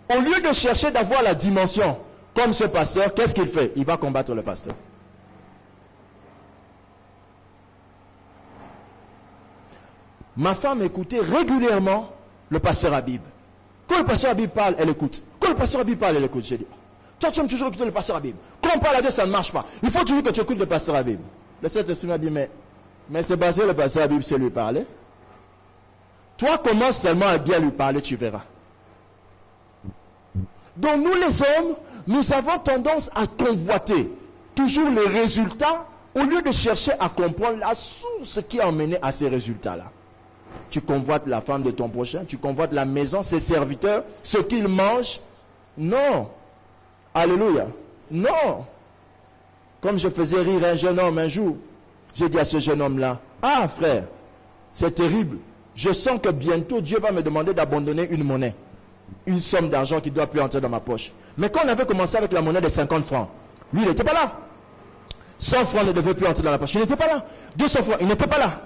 au lieu de chercher d'avoir la dimension comme ce pasteur, qu'est-ce qu'il fait? Il va combattre le pasteur. Ma femme écoutait régulièrement le pasteur Habib. Quand le pasteur Habib parle, elle écoute. Quand le pasteur Habib parle, elle écoute. J'ai dit, toi tu aimes toujours écouter le pasteur Habib. Quand on parle à Dieu, ça ne marche pas. Il faut toujours que tu écoutes le pasteur Habib. Le Saint-Esprit m'a dit, mais c'est basé le pasteur Habib, c'est lui parler. Toi, commence seulement à bien lui parler, tu verras. Donc nous les hommes, nous avons tendance à convoiter toujours les résultats au lieu de chercher à comprendre la source qui a mené à ces résultats-là. Tu convoites la femme de ton prochain, tu convoites la maison, ses serviteurs, ce qu'ils mangent. Non. Alléluia. Non. Comme je faisais rire un jeune homme un jour, j'ai dit à ce jeune homme-là, ah frère, C'est terrible. Je sens que bientôt Dieu va me demander d'abandonner une monnaie. Une somme d'argent qui ne doit plus entrer dans ma poche. Mais quand on avait commencé avec la monnaie de 50 francs, lui, il n'était pas là. 100 francs ne devait plus entrer dans la poche. Il n'était pas là. 200 francs, il n'était pas là.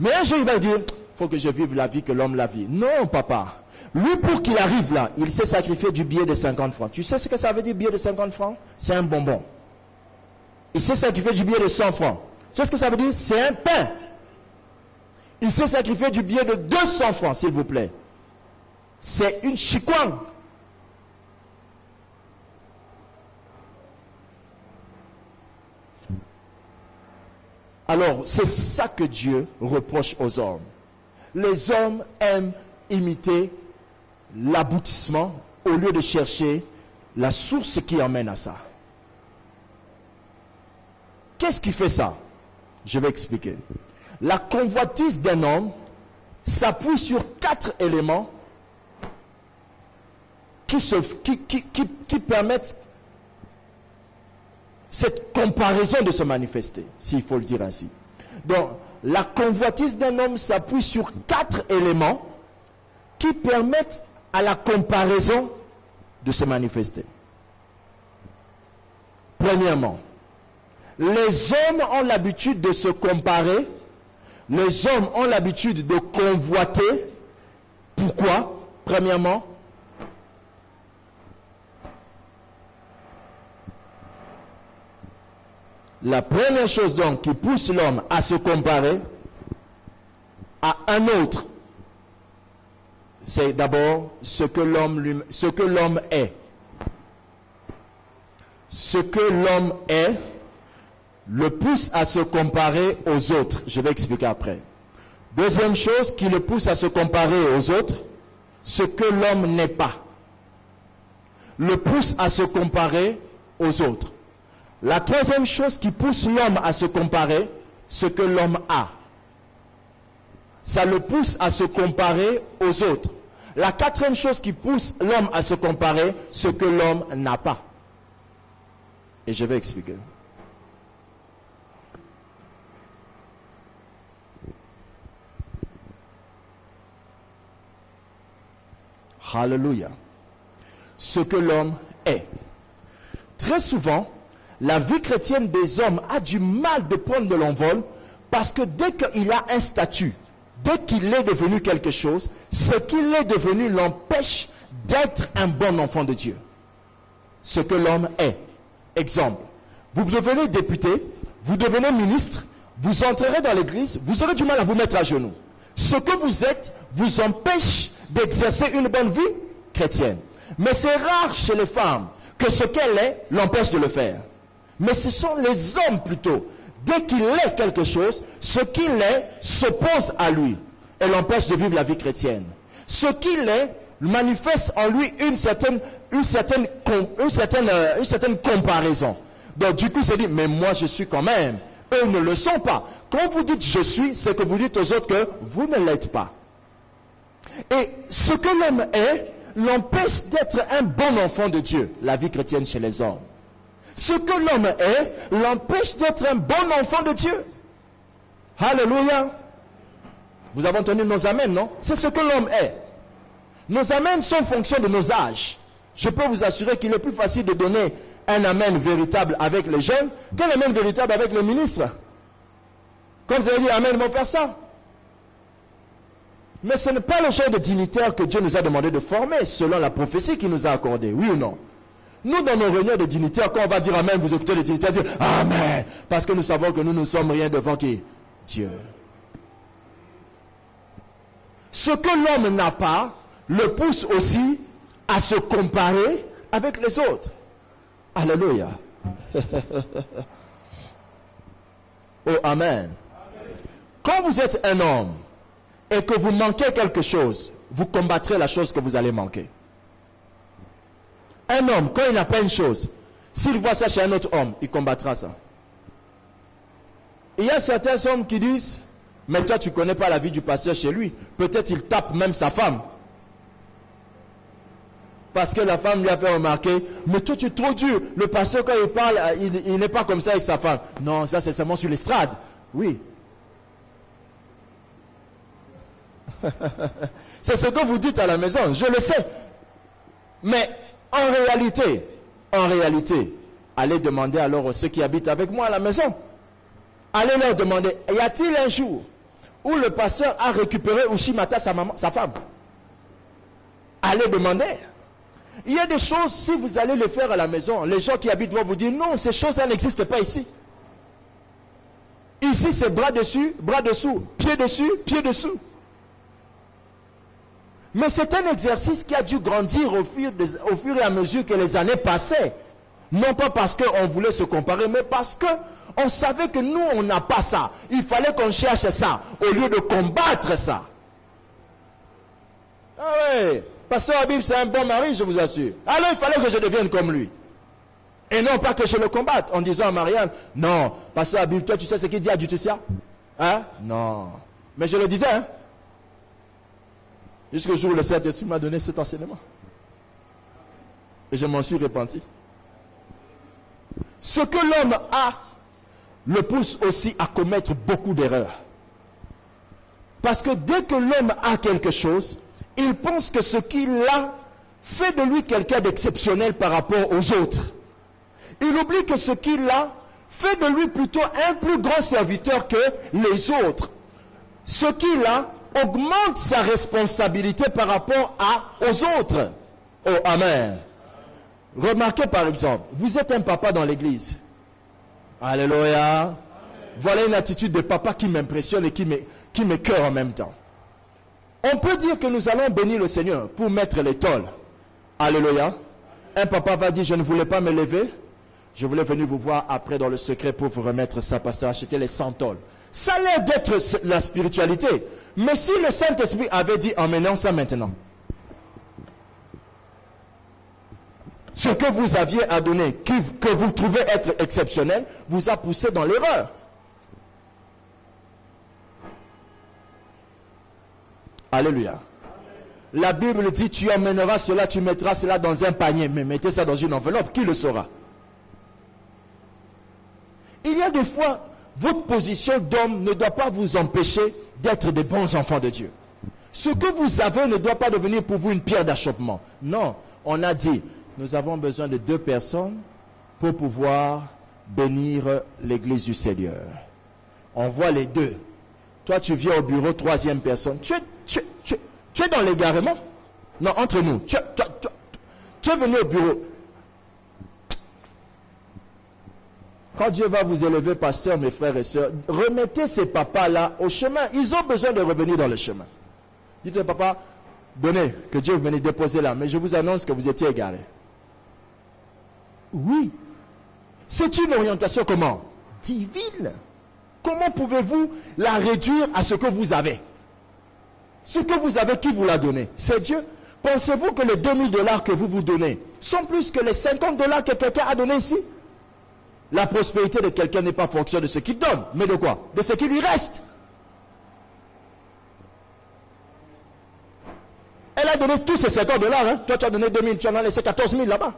Mais un jour, il va dire, il faut que je vive la vie que l'homme la vit. Non, papa. Lui, pour qu'il arrive là, il s'est sacrifié du billet de 50 francs. Tu sais ce que ça veut dire, billet de 50 francs? C'est un bonbon. Il s'est sacrifié du billet de 100 francs. Tu sais ce que ça veut dire? C'est un pain. Il s'est sacrifié du billet de 200 francs, s'il vous plaît. C'est une chikwang. Alors, c'est ça que Dieu reproche aux hommes. Les hommes aiment imiter l'aboutissement au lieu de chercher la source qui emmène à ça. Qu'est-ce qui fait ça? Je vais expliquer. La convoitise d'un homme s'appuie sur 4 éléments qui permettent cette comparaison de se manifester, s'il faut le dire ainsi. Donc, la convoitise d'un homme s'appuie sur 4 éléments qui permettent à la comparaison de se manifester. Premièrement, les hommes ont l'habitude de se comparer, les hommes ont l'habitude de convoiter. Pourquoi? Premièrement, la première chose donc qui pousse l'homme à se comparer à un autre, c'est d'abord ce que l'homme est. Ce que l'homme est le pousse à se comparer aux autres. Je vais expliquer après. Deuxième chose qui le pousse à se comparer aux autres, ce que l'homme n'est pas, le pousse à se comparer aux autres. La troisième chose qui pousse l'homme à se comparer, ce que l'homme a. Ça le pousse à se comparer aux autres. La quatrième chose qui pousse l'homme à se comparer, ce que l'homme n'a pas. Et je vais expliquer. Hallelujah. Ce que l'homme est. Très souvent, la vie chrétienne des hommes a du mal de prendre de l'envol parce que dès qu'il a un statut, dès qu'il est devenu quelque chose, ce qu'il est devenu l'empêche d'être un bon enfant de Dieu. Ce que l'homme est. Exemple, vous devenez député, vous devenez ministre, vous entrerez dans l'église, vous aurez du mal à vous mettre à genoux. Ce que vous êtes vous empêche d'exercer une bonne vie chrétienne. Mais c'est rare chez les femmes que ce qu'elle est l'empêche de le faire. Mais ce sont les hommes plutôt. Dès qu'il est quelque chose, ce qu'il est s'oppose à lui et l'empêche de vivre la vie chrétienne. Ce qu'il est manifeste en lui une certaine comparaison. Donc du coup, c'est dit, mais moi je suis quand même. Eux ne le sont pas. Quand vous dites je suis, c'est que vous dites aux autres que vous ne l'êtes pas. Et ce que l'homme est l'empêche d'être un bon enfant de Dieu, la vie chrétienne chez les hommes. Ce que l'homme est l'empêche d'être un bon enfant de Dieu. Alléluia. Vous avez entendu nos amens, non? C'est ce que l'homme est. Nos amens sont en fonction de nos âges. Je peux vous assurer qu'il est plus facile de donner un amen véritable avec les jeunes qu'un amen véritable avec les ministres. Comme vous avez dit, amen, vont faire ça. Mais ce n'est pas le genre de dignitaire que Dieu nous a demandé de former selon la prophétie qu'il nous a accordée. Oui ou non? Nous, dans nos réunions de dignitaires, quand on va dire amen, vous écoutez les dignitaires dire amen. Parce que nous savons que nous ne sommes rien devant qui? Dieu. Ce que l'homme n'a pas le pousse aussi à se comparer avec les autres. Alléluia. Oh, amen. Quand vous êtes un homme et que vous manquez quelque chose, vous combattrez la chose que vous allez manquer. Un homme, quand il n'a pas une chose, s'il voit ça chez un autre homme, il combattra ça. Il y a certains hommes qui disent, mais toi tu ne connais pas la vie du pasteur chez lui. Peut-être il tape même sa femme. Parce que la femme lui a fait remarquer, mais toi tu es trop dur. Le pasteur quand il parle, il n'est pas comme ça avec sa femme. Non, ça c'est seulement sur l'estrade. Oui. C'est ce que vous dites à la maison, je le sais. Mais en réalité, allez demander alors à ceux qui habitent avec moi à la maison. Allez leur demander, y a-t-il un jour où le pasteur a récupéré Ushimata, sa femme? Allez demander. Il y a des choses, si vous allez les faire à la maison, les gens qui habitent vont vous dire, non, ces choses-là n'existent pas ici. Ici, c'est bras dessus, bras dessous, pied dessus, pied dessous. Mais c'est un exercice qui a dû grandir au fur et à mesure que les années passaient. Non pas parce qu'on voulait se comparer, mais parce qu'on savait que nous, on n'a pas ça. Il fallait qu'on cherche ça, au lieu de combattre ça. Ah ouais, Pasteur Habib, c'est un bon mari, je vous assure. Alors il fallait que je devienne comme lui. Et non pas que je le combatte en disant à Marianne, non, Pasteur Habib, toi tu sais ce qu'il dit à Justicia? Hein? Non. Mais je le disais, hein? Jusqu'au jour où le Saint-Esprit m'a donné cet enseignement. Et je m'en suis repenti. Ce que l'homme a le pousse aussi à commettre beaucoup d'erreurs. Parce que dès que l'homme a quelque chose, il pense que ce qu'il a fait de lui quelqu'un d'exceptionnel par rapport aux autres. Il oublie que ce qu'il a fait de lui plutôt un plus grand serviteur que les autres. Ce qu'il a augmente sa responsabilité par rapport aux autres. Oh, amen. Remarquez par exemple, vous êtes un papa dans l'église. Alléluia. Voilà une attitude de papa qui m'impressionne et qui m'écoeure en même temps. On peut dire que nous allons bénir le Seigneur pour mettre les tôles. Alléluia. Un papa va dire, je ne voulais pas me lever. Je voulais venir vous voir après dans le secret pour vous remettre ça, pasteur, acheter les 100 tôles. Ça a l'air d'être la spiritualité. Mais si le Saint-Esprit avait dit, emmenons ça maintenant. Ce que vous aviez à donner, que vous trouvez être exceptionnel, vous a poussé dans l'erreur. Alléluia. La Bible dit, tu emmèneras cela, tu mettras cela dans un panier, mais mettez ça dans une enveloppe, qui le saura? Il y a des fois, votre position d'homme ne doit pas vous empêcher d'être des bons enfants de Dieu. Ce que vous avez ne doit pas devenir pour vous une pierre d'achoppement. Non, on a dit, nous avons besoin de 2 personnes pour pouvoir bénir l'église du Seigneur. On voit les 2. Toi, tu viens au bureau, 3e personne. Tu es dans l'égarement? Non, entre nous. Tu es venu au bureau. Quand Dieu va vous élever, pasteur, mes frères et sœurs, remettez ces papas-là au chemin. Ils ont besoin de revenir dans le chemin. Dites-le, papa, donnez, que Dieu vous bénisse, déposez là. Mais je vous annonce que vous étiez égarés. Oui. C'est une orientation comment? Divine. Comment pouvez-vous la réduire à ce que vous avez? Ce que vous avez, qui vous l'a donné? C'est Dieu. Pensez-vous que les $2000 que vous vous donnez sont plus que les $50 que quelqu'un a donné ici? La prospérité de quelqu'un n'est pas fonction de ce qu'il donne, mais de quoi? De ce qui lui reste. Elle a donné tous ces $50, hein? Toi tu as donné 2000, tu en as laissé 14 000 là-bas.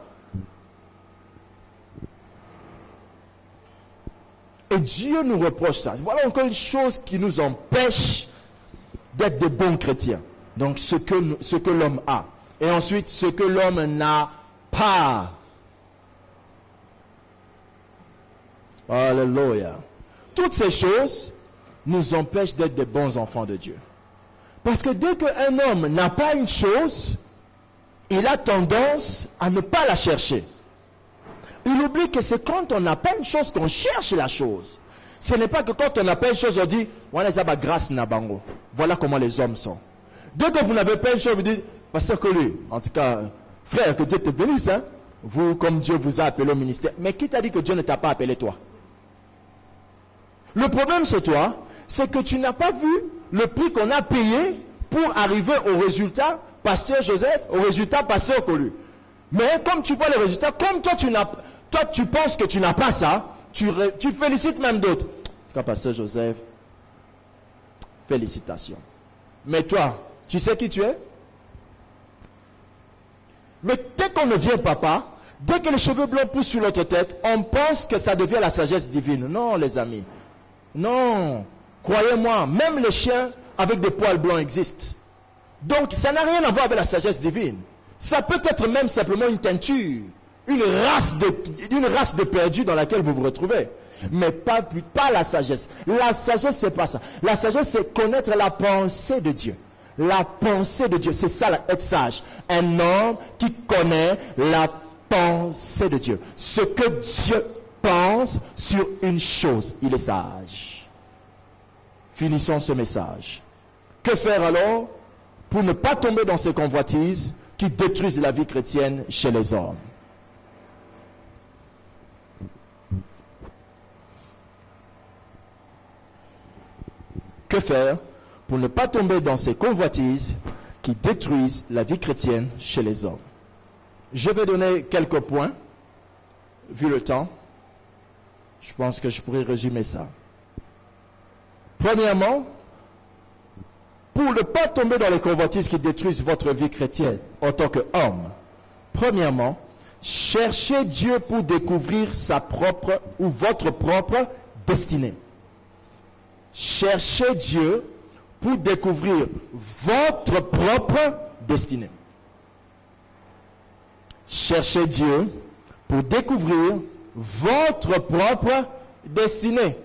Et Dieu nous reproche ça. Voilà encore une chose qui nous empêche d'être de bons chrétiens. Donc ce que l'homme a. Et ensuite ce que l'homme n'a pas. Alléluia. Toutes ces choses nous empêchent d'être des bons enfants de Dieu. Parce que dès qu'un homme n'a pas une chose, il a tendance à ne pas la chercher. Il oublie que c'est quand on n'a pas une chose qu'on cherche la chose. Ce n'est pas que quand on n'a pas une chose, on dit, grâce na bango. Voilà comment les hommes sont. Dès que vous n'avez pas une chose, vous dites, pasteur que lui, en tout cas, frère, que Dieu te bénisse, hein? Vous, comme Dieu vous a appelé au ministère. Mais qui t'a dit que Dieu ne t'a pas appelé toi? Le problème c'est toi, c'est que tu n'as pas vu le prix qu'on a payé pour arriver au résultat, pasteur Joseph, au résultat, pasteur Colu. Mais comme tu vois le résultat, comme toi tu penses que tu n'as pas ça, tu félicites même d'autres. En tout cas, pasteur Joseph, félicitations. Mais toi, tu sais qui tu es? Mais dès qu'on devient papa, dès que les cheveux blancs poussent sur notre tête, on pense que ça devient la sagesse divine. Non, les amis. Non. Croyez-moi, même les chiens avec des poils blancs existent. Donc, ça n'a rien à voir avec la sagesse divine. Ça peut être même simplement une teinture, une race de perdus dans laquelle vous vous retrouvez. Mais pas la sagesse. La sagesse, c'est pas ça. La sagesse, c'est connaître la pensée de Dieu. La pensée de Dieu, c'est ça être sage. Un homme qui connaît la pensée de Dieu. Ce que Dieu pense sur une chose, il est sage. Finissons ce message. Que faire alors pour ne pas tomber dans ces convoitises qui détruisent la vie chrétienne chez les hommes? Que faire pour ne pas tomber dans ces convoitises qui détruisent la vie chrétienne chez les hommes? Je vais donner quelques points, vu le temps. Je pense que je pourrais résumer ça. Premièrement, pour ne pas tomber dans les convoitises qui détruisent votre vie chrétienne en tant qu'homme, premièrement, cherchez Dieu pour découvrir sa propre ou votre propre destinée. Cherchez Dieu pour découvrir votre propre destinée. Cherchez Dieu pour découvrir votre propre destinée.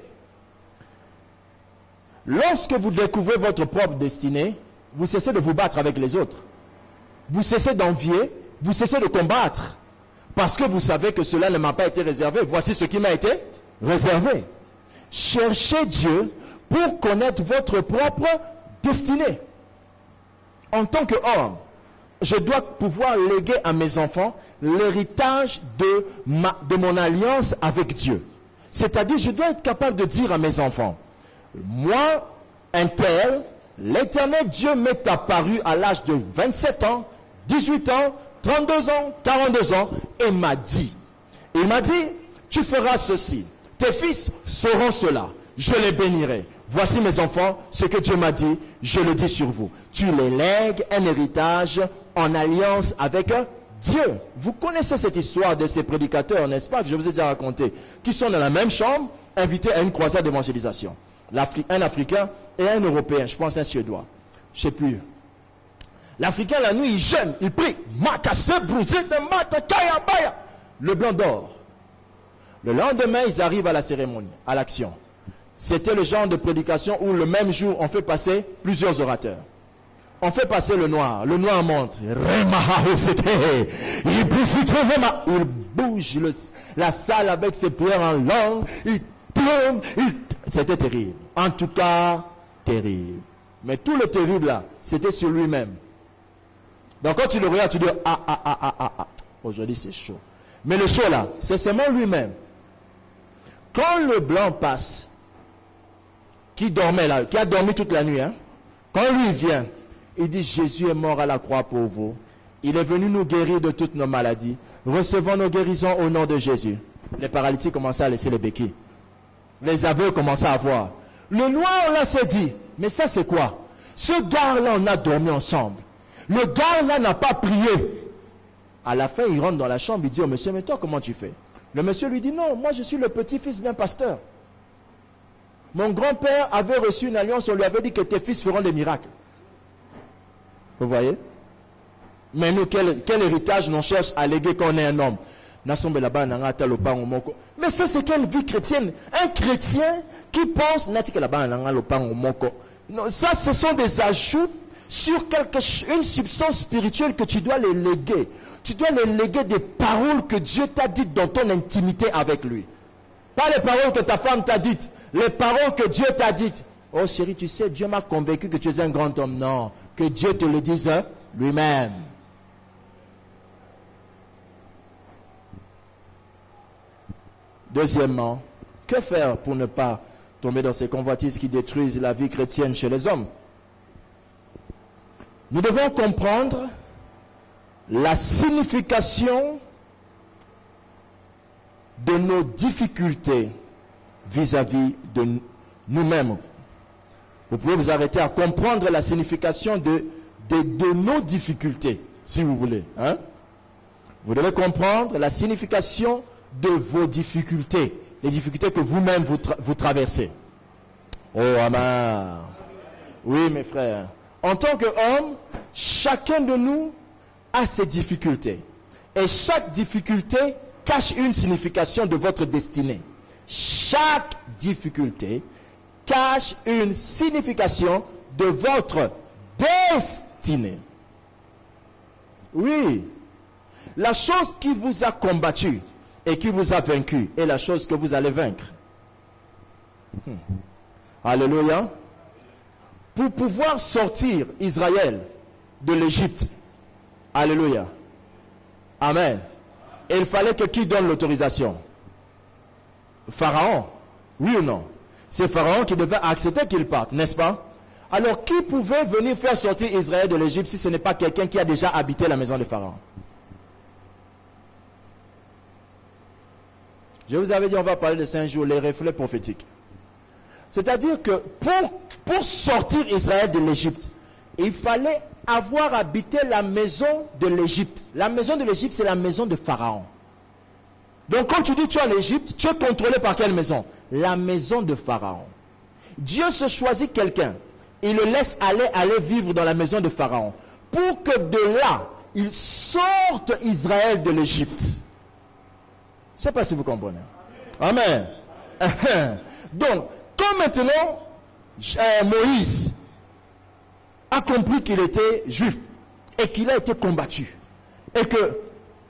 Lorsque vous découvrez votre propre destinée, vous cessez de vous battre avec les autres. Vous cessez d'envier, vous cessez de combattre. Parce que vous savez que cela ne m'a pas été réservé. Voici ce qui m'a été réservé. Cherchez Dieu pour connaître votre propre destinée. En tant qu'homme, je dois pouvoir léguer à mes enfants l'héritage de mon alliance avec Dieu. C'est-à-dire, je dois être capable de dire à mes enfants, moi, un tel, l'Éternel Dieu m'est apparu à l'âge de 27 ans, 18 ans, 32 ans, 42 ans, et m'a dit, il m'a dit, tu feras ceci, tes fils sauront cela, je les bénirai. Voici mes enfants, ce que Dieu m'a dit, je le dis sur vous. Tu les lègues un héritage en alliance avec Dieu. Vous connaissez cette histoire de ces prédicateurs, n'est-ce pas, que je vous ai déjà raconté, qui sont dans la même chambre, invités à une croisade d'évangélisation. Un Africain et un Européen, je pense un Suédois, je ne sais plus. L'Africain, la nuit, il jeûne, il prie. Le blanc dort. Le lendemain, ils arrivent à la cérémonie, à l'action. C'était le genre de prédication où le même jour, on fait passer plusieurs orateurs. On fait passer le noir monte. Il bouge la salle avec ses prières en langue. Il tourne. C'était terrible. En tout cas, terrible. Mais tout le terrible là, c'était sur lui-même. Donc quand tu le regardes, tu dis, aujourd'hui c'est chaud. Mais le chaud là, c'est seulement lui-même. Quand le blanc passe, qui dormait là, qui a dormi toute la nuit, quand lui vient, il dit, Jésus est mort à la croix pour vous. Il est venu nous guérir de toutes nos maladies. Recevons nos guérisons au nom de Jésus. Les paralytiques commençaient à laisser les béquilles. Les aveugles commençaient à voir. Le noir là s'est dit, mais ça c'est quoi? Ce gars-là, on a dormi ensemble. Le gars-là n'a pas prié. À la fin, il rentre dans la chambre, il dit au monsieur, mais toi comment tu fais? Le monsieur lui dit, non, moi je suis le petit-fils d'un pasteur. Mon grand-père avait reçu une alliance, on lui avait dit que tes fils feront des miracles. Vous voyez? Mais nous, quel héritage nous cherche à léguer quand on est un homme? Mais ça, c'est quelle vie chrétienne? Un chrétien qui pense, non, ça, ce sont des ajouts sur une substance spirituelle que tu dois les léguer. Tu dois les léguer des paroles que Dieu t'a dites dans ton intimité avec lui. Pas les paroles que ta femme t'a dites, les paroles que Dieu t'a dites. Oh chérie, tu sais, Dieu m'a convaincu que tu es un grand homme. Non, que Dieu te le dise lui-même. Deuxièmement, que faire pour ne pas tomber dans ces convoitises qui détruisent la vie chrétienne chez les hommes? Nous devons comprendre la signification de nos difficultés vis-à-vis de nous-mêmes. Vous pouvez vous arrêter à comprendre la signification de nos difficultés, si vous voulez. Vous devez comprendre la signification de vos difficultés, les difficultés que vous-même vous traversez. Oh, amen. Oui, mes frères. En tant qu'homme, chacun de nous a ses difficultés. Et chaque difficulté cache une signification de votre destinée. Chaque difficulté cache une signification de votre destinée. Oui. La chose qui vous a combattu et qui vous a vaincu est la chose que vous allez vaincre. Alléluia. Pour pouvoir sortir Israël de l'Égypte, alléluia, amen, et il fallait que qui donne l'autorisation? Pharaon, oui ou non? C'est Pharaon qui devait accepter qu'il parte, n'est-ce pas? Alors qui pouvait venir faire sortir Israël de l'Égypte si ce n'est pas quelqu'un qui a déjà habité la maison de Pharaon? Je vous avais dit, on va parler de 5 jours, les reflets prophétiques. C'est-à-dire que pour sortir Israël de l'Égypte, il fallait avoir habité la maison de l'Égypte. La maison de l'Égypte, c'est la maison de Pharaon. Donc quand tu dis tu es en Égypte, tu es contrôlé par quelle maison? La maison de Pharaon. Dieu se choisit quelqu'un. Il le laisse aller vivre dans la maison de Pharaon. Pour que de là, il sorte Israël de l'Égypte. Je ne sais pas si vous comprenez. Amen. Donc, quand maintenant Moïse a compris qu'il était juif et qu'il a été combattu et que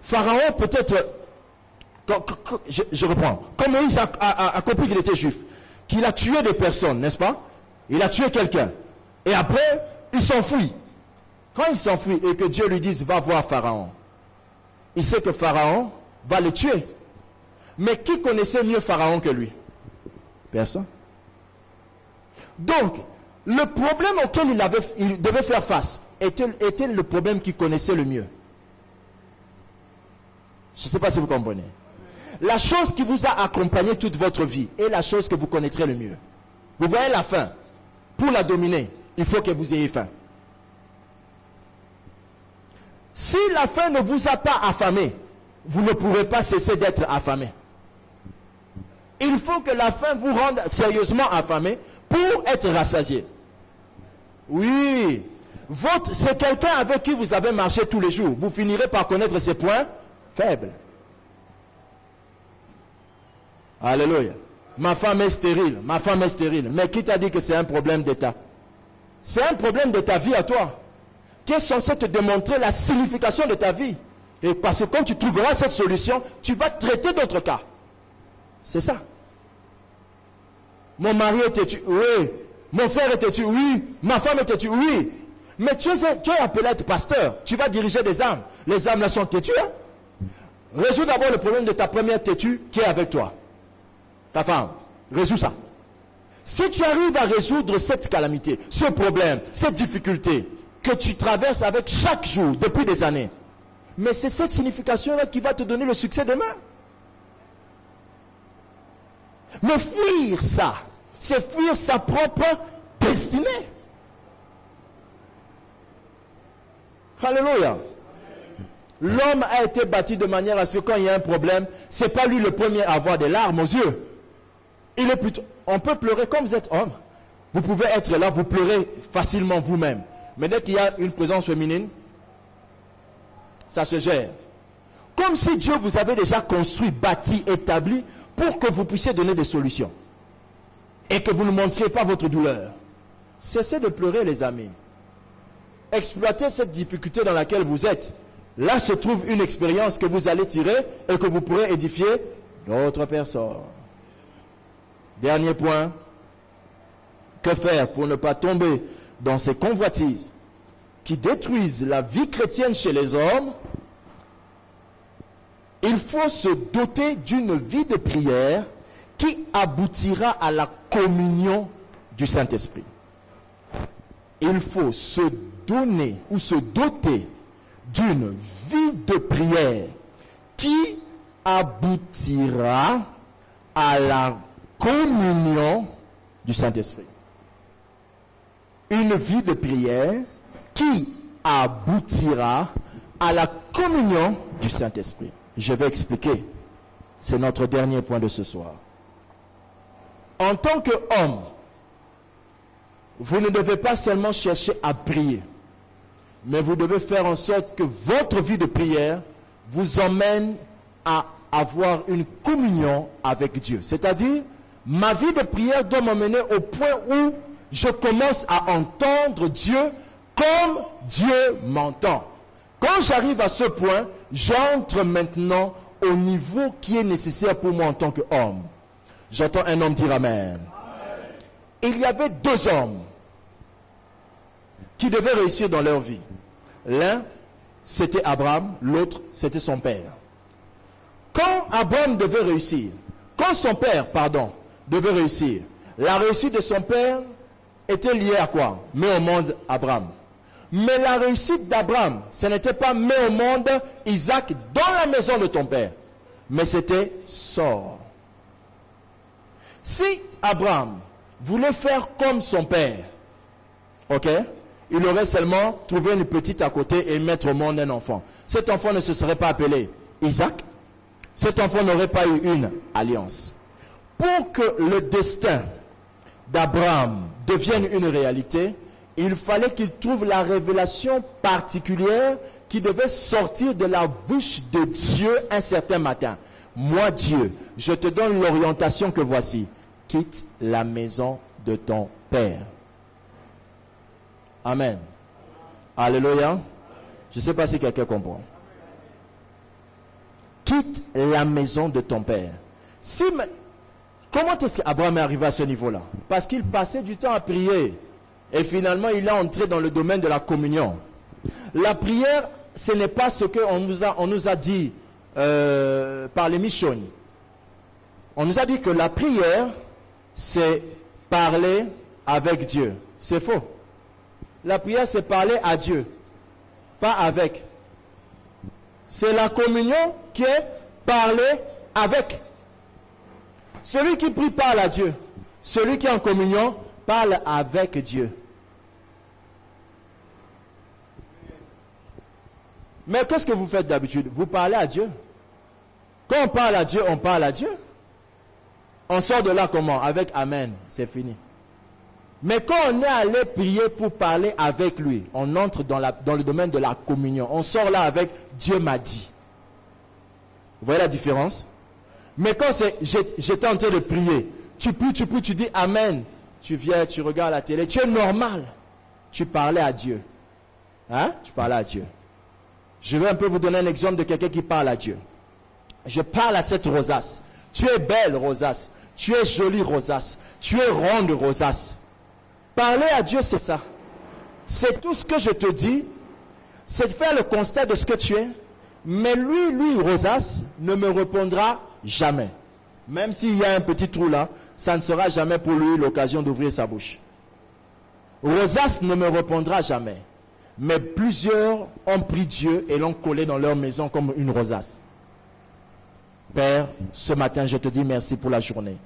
Pharaon peut-être, je reprends, quand Moïse a compris qu'il était juif, qu'il a tué des personnes, n'est-ce pas? Il a tué quelqu'un et après il s'enfuit. Quand il s'enfuit et que Dieu lui dise va voir Pharaon, il sait que Pharaon va le tuer. Mais qui connaissait mieux Pharaon que lui? Personne. Donc, le problème auquel il devait faire face était le problème qu'il connaissait le mieux. Je ne sais pas si vous comprenez. La chose qui vous a accompagné toute votre vie est la chose que vous connaîtrez le mieux. Vous voyez la faim. Pour la dominer, il faut que vous ayez faim. Si la faim ne vous a pas affamé, vous ne pourrez pas cesser d'être affamé. Il faut que la faim vous rende sérieusement affamé pour être rassasié. Oui. C'est quelqu'un avec qui vous avez marché tous les jours. Vous finirez par connaître ses points faibles. Alléluia. Ma femme est stérile. Ma femme est stérile. Mais qui t'a dit que c'est un problème d'état? C'est un problème de ta vie à toi, qui est censé te démontrer la signification de ta vie. Et parce que quand tu trouveras cette solution, tu vas traiter d'autres cas. C'est ça. Mon mari est têtu, oui. Mon frère est têtu, oui. Ma femme est têtue, oui. Mais tu es appelé à être pasteur. Tu vas diriger des âmes. Les âmes là sont têtues. Hein? Résous d'abord le problème de ta première têtue qui est avec toi. Ta femme. Résous ça. Si tu arrives à résoudre cette calamité, ce problème, cette difficulté que tu traverses avec chaque jour depuis des années, mais c'est cette signification-là qui va te donner le succès demain. Mais fuir ça, c'est fuir sa propre destinée. Alléluia. L'homme a été bâti de manière à ce que quand il y a un problème, c'est pas lui le premier à avoir des larmes aux yeux. Il est plutôt, on peut pleurer comme vous êtes homme. Vous pouvez être là, vous pleurez facilement vous-même. Mais dès qu'il y a une présence féminine, ça se gère. Comme si Dieu vous avait déjà construit, bâti, établi, pour que vous puissiez donner des solutions. Et que vous ne montriez pas votre douleur. Cessez de pleurer, les amis. Exploitez cette difficulté dans laquelle vous êtes. Là se trouve une expérience que vous allez tirer et que vous pourrez édifier d'autres personnes. Dernier point. Que faire pour ne pas tomber dans ces convoitises qui détruisent la vie chrétienne chez les hommes? Il faut se doter d'une vie de prière qui aboutira à la communion du Saint-Esprit. Il faut se donner ou se doter d'une vie de prière qui aboutira à la communion du Saint-Esprit. Une vie de prière qui aboutira à la communion du Saint-Esprit. Je vais expliquer. C'est notre dernier point de ce soir. En tant qu'homme, vous ne devez pas seulement chercher à prier, mais vous devez faire en sorte que votre vie de prière vous emmène à avoir une communion avec Dieu. C'est-à-dire, ma vie de prière doit m'emmener au point où je commence à entendre Dieu comme Dieu m'entend. Quand j'arrive à ce point, j'entre maintenant au niveau qui est nécessaire pour moi en tant qu'homme. J'entends un homme dire Amen. Il y avait 2 hommes qui devaient réussir dans leur vie. L'un, c'était Abraham, l'autre, c'était son père. Quand Abraham devait réussir, quand son père, devait réussir, la réussite de son père était liée à quoi? Mets au monde Abraham. Mais la réussite d'Abraham, ce n'était pas mets au monde Isaac dans la maison de ton père, mais c'était sort. Si Abraham voulait faire comme son père, ok, il aurait seulement trouvé une petite à côté et mettre au monde un enfant. Cet enfant ne se serait pas appelé Isaac. Cet enfant n'aurait pas eu une alliance. Pour que le destin d'Abraham devienne une réalité, il fallait qu'il trouve la révélation particulière qui devait sortir de la bouche de Dieu un certain matin. Moi, Dieu, je te donne l'orientation que voici. Quitte la maison de ton père. Amen. Alléluia. Je ne sais pas si quelqu'un comprend. Quitte la maison de ton père. Comment est-ce qu'Abraham est arrivé à ce niveau-là? Parce qu'il passait du temps à prier. Et finalement, il est entré dans le domaine de la communion. La prière, ce n'est pas ce qu'on nous a dit par les missions. On nous a dit que la prière, c'est parler avec Dieu. C'est faux. La prière, c'est parler à Dieu, pas avec. C'est la communion qui est parler avec. Celui qui prie parle à Dieu. Celui qui est en communion parle avec Dieu. Mais qu'est-ce que vous faites d'habitude? Vous parlez à Dieu. Quand on parle à Dieu, on parle à Dieu. On sort de là comment? Avec Amen. C'est fini. Mais quand on est allé prier pour parler avec lui, on entre dans le domaine de la communion. On sort là avec Dieu m'a dit. Vous voyez la différence? Mais quand j'étais en train de prier, tu pries, tu dis Amen. Tu viens, tu regardes la télé, tu es normal. Tu parlais à Dieu. Hein? Tu parlais à Dieu. Je vais un peu vous donner un exemple de quelqu'un qui parle à Dieu. Je parle à cette rosace. Tu es belle, rosace. Tu es jolie, rosace. Tu es ronde, rosace. Parler à Dieu, c'est ça. C'est tout ce que je te dis. C'est de faire le constat de ce que tu es. Mais lui, rosace, ne me répondra jamais. Même s'il y a un petit trou là, ça ne sera jamais pour lui l'occasion d'ouvrir sa bouche. Rosace ne me répondra jamais. Mais plusieurs ont pris Dieu et l'ont collé dans leur maison comme une rosace. Père, ce matin, je te dis merci pour la journée.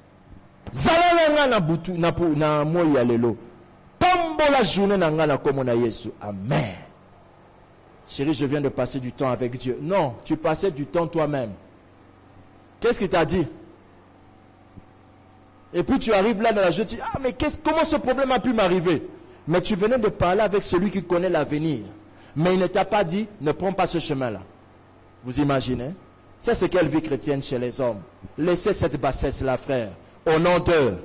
Amen. Chérie, je viens de passer du temps avec Dieu. Non, tu passais du temps toi-même. Qu'est-ce qu'il t'a dit? Et puis tu arrives là dans la journée, tu dis, ah mais comment ce problème a pu m'arriver? Mais tu venais de parler avec celui qui connaît l'avenir. Mais il ne t'a pas dit, ne prends pas ce chemin-là. Vous imaginez? C'est ce qu'est la vie chrétienne chez les hommes. Laissez cette bassesse-là, frère, au nom d'eux.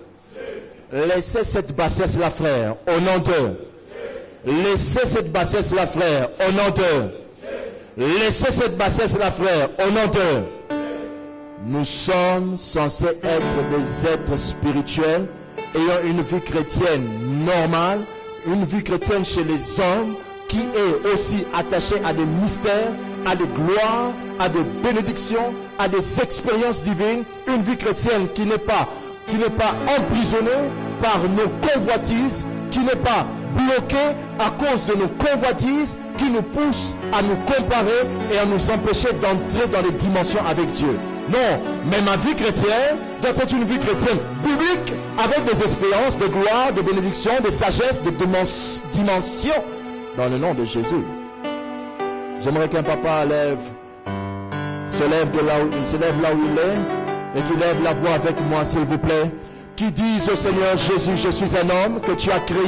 Laissez cette bassesse-là, frère, au nom d'eux. Laissez cette bassesse-là, frère, au nom d'eux. Laissez cette bassesse-là, frère, au nom d'eux. Nous sommes censés être des êtres spirituels ayant une vie chrétienne normale, une vie chrétienne chez les hommes qui est aussi attachée à des mystères, à des gloires, à des bénédictions, à des expériences divines, une vie chrétienne qui n'est pas emprisonnée par nos convoitises, qui n'est pas bloquée à cause de nos convoitises, qui nous pousse à nous comparer et à nous empêcher d'entrer dans les dimensions avec Dieu. Non, mais ma vie chrétienne doit être une vie chrétienne biblique avec des expériences de gloire, de bénédiction, de sagesse, de dimension dans le nom de Jésus. J'aimerais qu'un papa se lève là où il est et qu'il lève la voix avec moi, s'il vous plaît. qui disent au Seigneur Jésus, je suis un homme que tu as créé,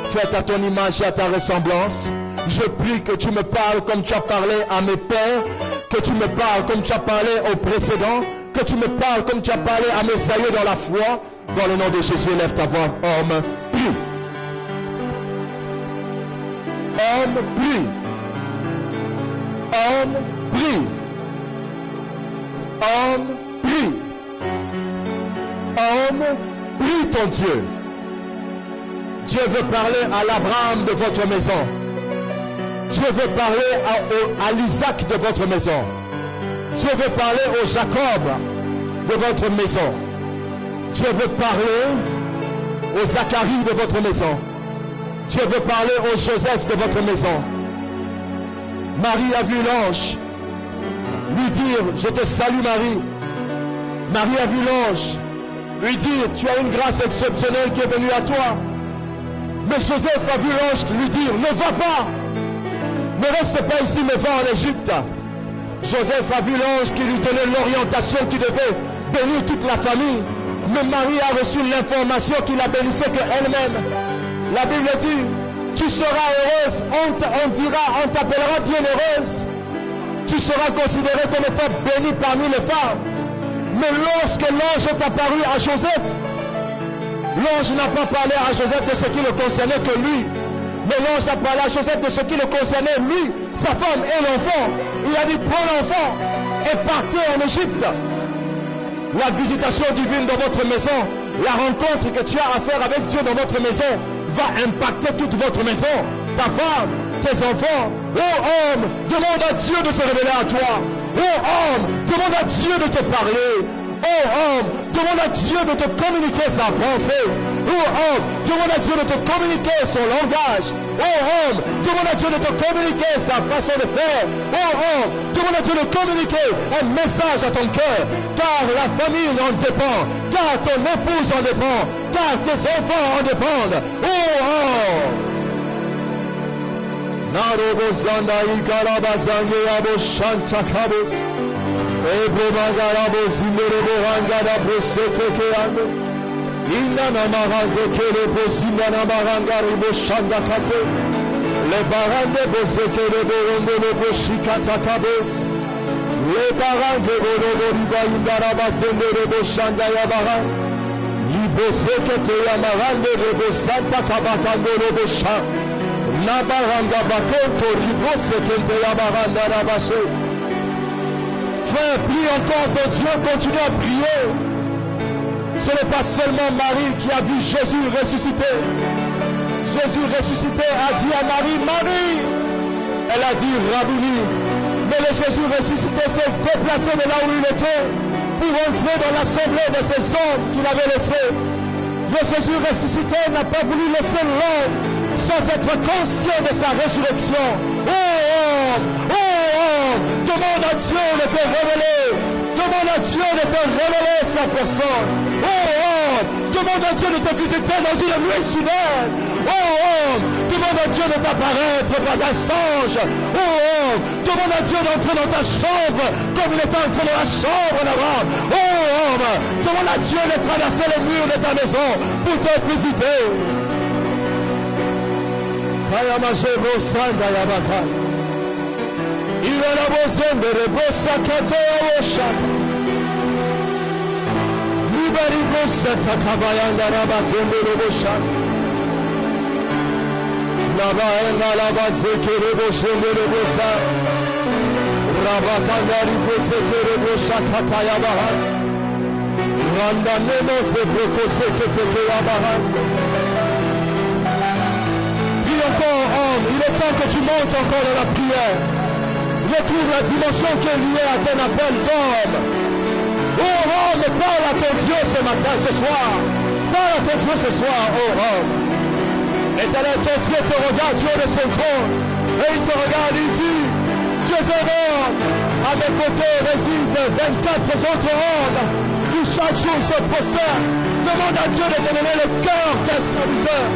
fait à ton image et à ta ressemblance. Je prie que tu me parles comme tu as parlé à mes pères, que tu me parles comme tu as parlé aux précédents, que tu me parles comme tu as parlé à mes aïeux dans la foi. Dans le nom de Jésus, lève ta voix, homme, prie. Homme, prie. Homme, prie. Homme, prie. Homme, prie ton Dieu. Dieu veut parler à l'Abraham de votre maison. Dieu veut parler à l'Isaac de votre maison. Dieu veut parler au Jacob de votre maison. Dieu veut parler aux Zacharie de votre maison. Dieu veut parler au Joseph de votre maison. Marie a vu l'ange lui dire, je te salue Marie. Marie a vu l'ange lui dire, tu as une grâce exceptionnelle qui est venue à toi. Mais Joseph a vu l'ange lui dire, ne va pas. Ne reste pas ici, mais va en Égypte. Joseph a vu l'ange qui lui donnait l'orientation qui devait bénir toute la famille. Mais Marie a reçu l'information qui la bénissait qu'elle-même. La Bible dit, tu seras heureuse, on t'appellera bienheureuse. Tu seras considérée comme étant bénie parmi les femmes. Mais lorsque l'ange est apparu à Joseph, l'ange n'a pas parlé à Joseph de ce qui le concernait que lui. Mais l'ange a parlé à Joseph de ce qui le concernait lui, sa femme et l'enfant. Il a dit, prends l'enfant et partez en Égypte. La visitation divine dans votre maison, la rencontre que tu as à faire avec Dieu dans votre maison va impacter toute votre maison, ta femme, tes enfants. Oh homme, demande à Dieu de se révéler à toi. Oh homme, demande à Dieu de te parler. Oh homme, demande à Dieu de te communiquer sa pensée. Oh homme, demande à Dieu de te communiquer son langage. Oh homme, demande à Dieu de te communiquer sa façon de faire. Oh homme, demande à Dieu de communiquer un message à ton cœur. Car la famille en dépend. Car ton épouse en dépend. Car tes enfants en dépendent. Oh homme. Narobozanda ikarabazange aboshantakabos. Ebo magarabo zimerebo hangada brosete ando. Inana marande kele bozina maranga ribo shanda kase. Le barande bozeke le boronde le boshikata kabos. Le barande borobo riba indara basende le boshanda yabaran. Liboseke te yamarande le bosanta kabakando le boshan. Nabaranga bakonto liboseke te yabaranda rabashe. Frère, prie encore ton Dieu, continue à prier. Ce n'est pas seulement Marie qui a vu Jésus ressuscité. Jésus ressuscité a dit à Marie, Marie. Elle a dit, Rabouni. Mais le Jésus ressuscité s'est déplacé de là où il était pour entrer dans l'assemblée de ces hommes qu'il avait laissés. Le Jésus ressuscité n'a pas voulu laisser l'homme sans être conscient de sa résurrection. Oh homme, oh homme, demande à Dieu de te révéler. Demande à Dieu de te révéler sa personne. Oh homme, demande à Dieu de te visiter dans une nuit soudaine. Oh homme, demande à Dieu de t'apparaître par un songe. Oh homme, demande à Dieu d'entrer dans ta chambre comme il était entré dans la chambre d'Abraham. Oh homme, demande à Dieu de traverser les murs de ta maison pour te visiter. Kayamajebo sanda yabaka. Irana bozende rebosa katoya woshaka. Libari bosa takabayanda rabazende reboshaka. Nabaenda labazeke reboshende rebosa. Rabakanda riboseke reboshaka tayabaha. Randa nemo se brokoseke teke yabaha. Encore, homme, il est temps que tu montes encore dans la prière. Retrouve la dimension qui est liée à ton appel d'homme. Oh homme, parle à ton Dieu ce matin, ce soir. Parle à ton Dieu ce soir, oh homme. Éternel, ton Dieu te regarde du haut de son trône. Et il te regarde, il dit, tu es un homme. À mes côtés résident 24 autres hommes qui chaque jour se prosternent. Demande à Dieu de te donner le cœur d'un serviteur.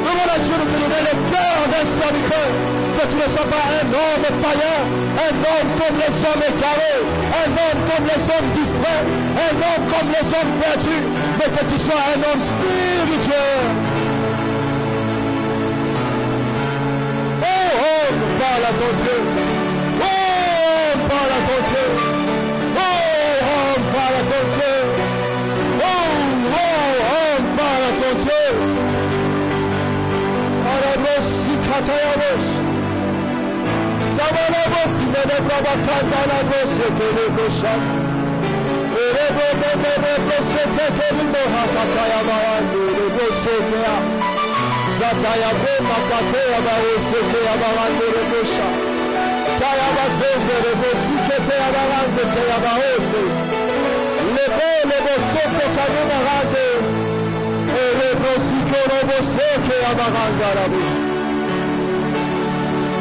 Demande à Dieu de te donner le cœur d'un serviteur que tu ne sois pas un homme païen, un homme comme les hommes égarés, un homme comme les hommes distraits, un homme comme les hommes perdus, mais que tu sois un homme spirituel. Oh, homme, parle à ton Dieu. Oh, homme, parle à ton Dieu. Oh, homme, parle à ton Dieu. Oh, homme, parle à ton Dieu.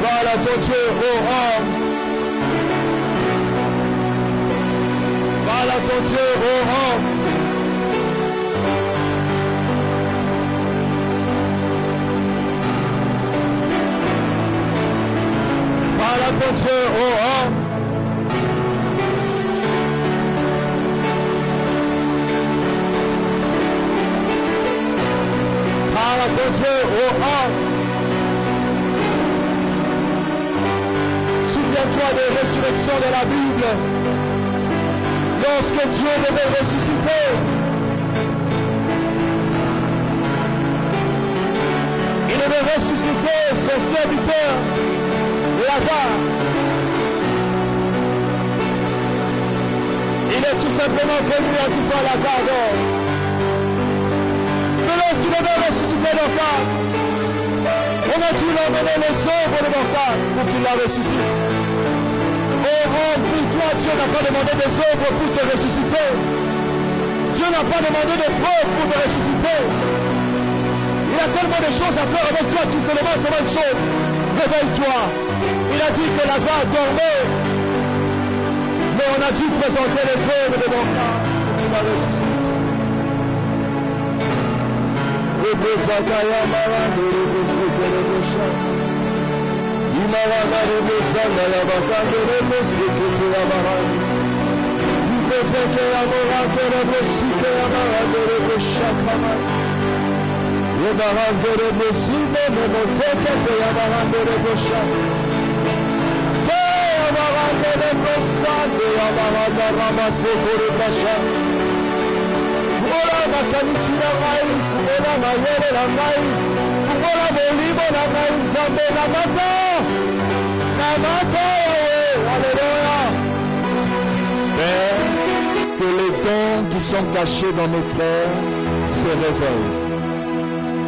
Parle à ton Dieu, oh homme. Parle à ton Dieu, oh homme. Parle à ton Dieu, oh homme. Parle à ton Dieu, oh homme. Souviens-toi des résurrections de la Bible. Lorsque Dieu devait ressusciter, il devait ressusciter son serviteur, Lazare. Il est tout simplement venu en disant Lazare dort. Mais lorsqu'il devait ressusciter Dorcas, on a dû l'emmener les œuvres de Dorcas pour qu'il la ressuscite. Oh, pour toi, Dieu n'a pas demandé des œuvres pour te ressusciter. Dieu n'a pas demandé de preuves pour te ressusciter. Il a tellement de choses à faire avec toi qu'il te demande seulement une chose. Réveille-toi. Il a dit que Lazare dormait. Mais on a dû présenter les œuvres de Dorcas pour qu'il la ressuscite. Père, que les dons qui sont cachés dans mes frères se révèlent.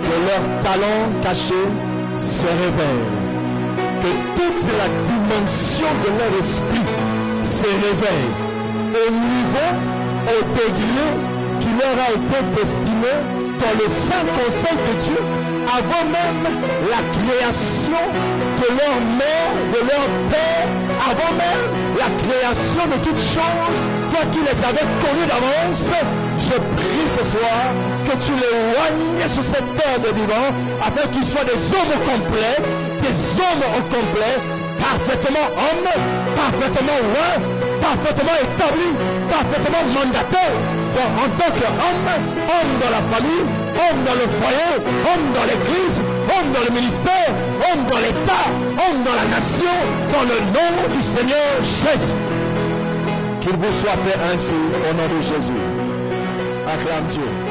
Que leurs talents cachés se révèlent. Que toute la dimension de leur esprit se révèle au niveau, au degré qui leur a été destiné dans le saint conseil de Dieu, avant même la création de leur mère, de leur père, avant même la création de toutes choses, toi qui les avais connus d'avance, je prie ce soir que tu les oignes sur cette terre de vivants, afin qu'ils soient des hommes au complet, parfaitement hommes, parfaitement loin, parfaitement établis, parfaitement mandatés, en tant qu'homme, homme dans la famille, homme dans le foyer, homme dans l'église, homme dans le ministère, homme dans l'État, homme dans la nation, dans le nom du Seigneur Jésus. Qu'il vous soit fait ainsi au nom de Jésus. Acclame Dieu.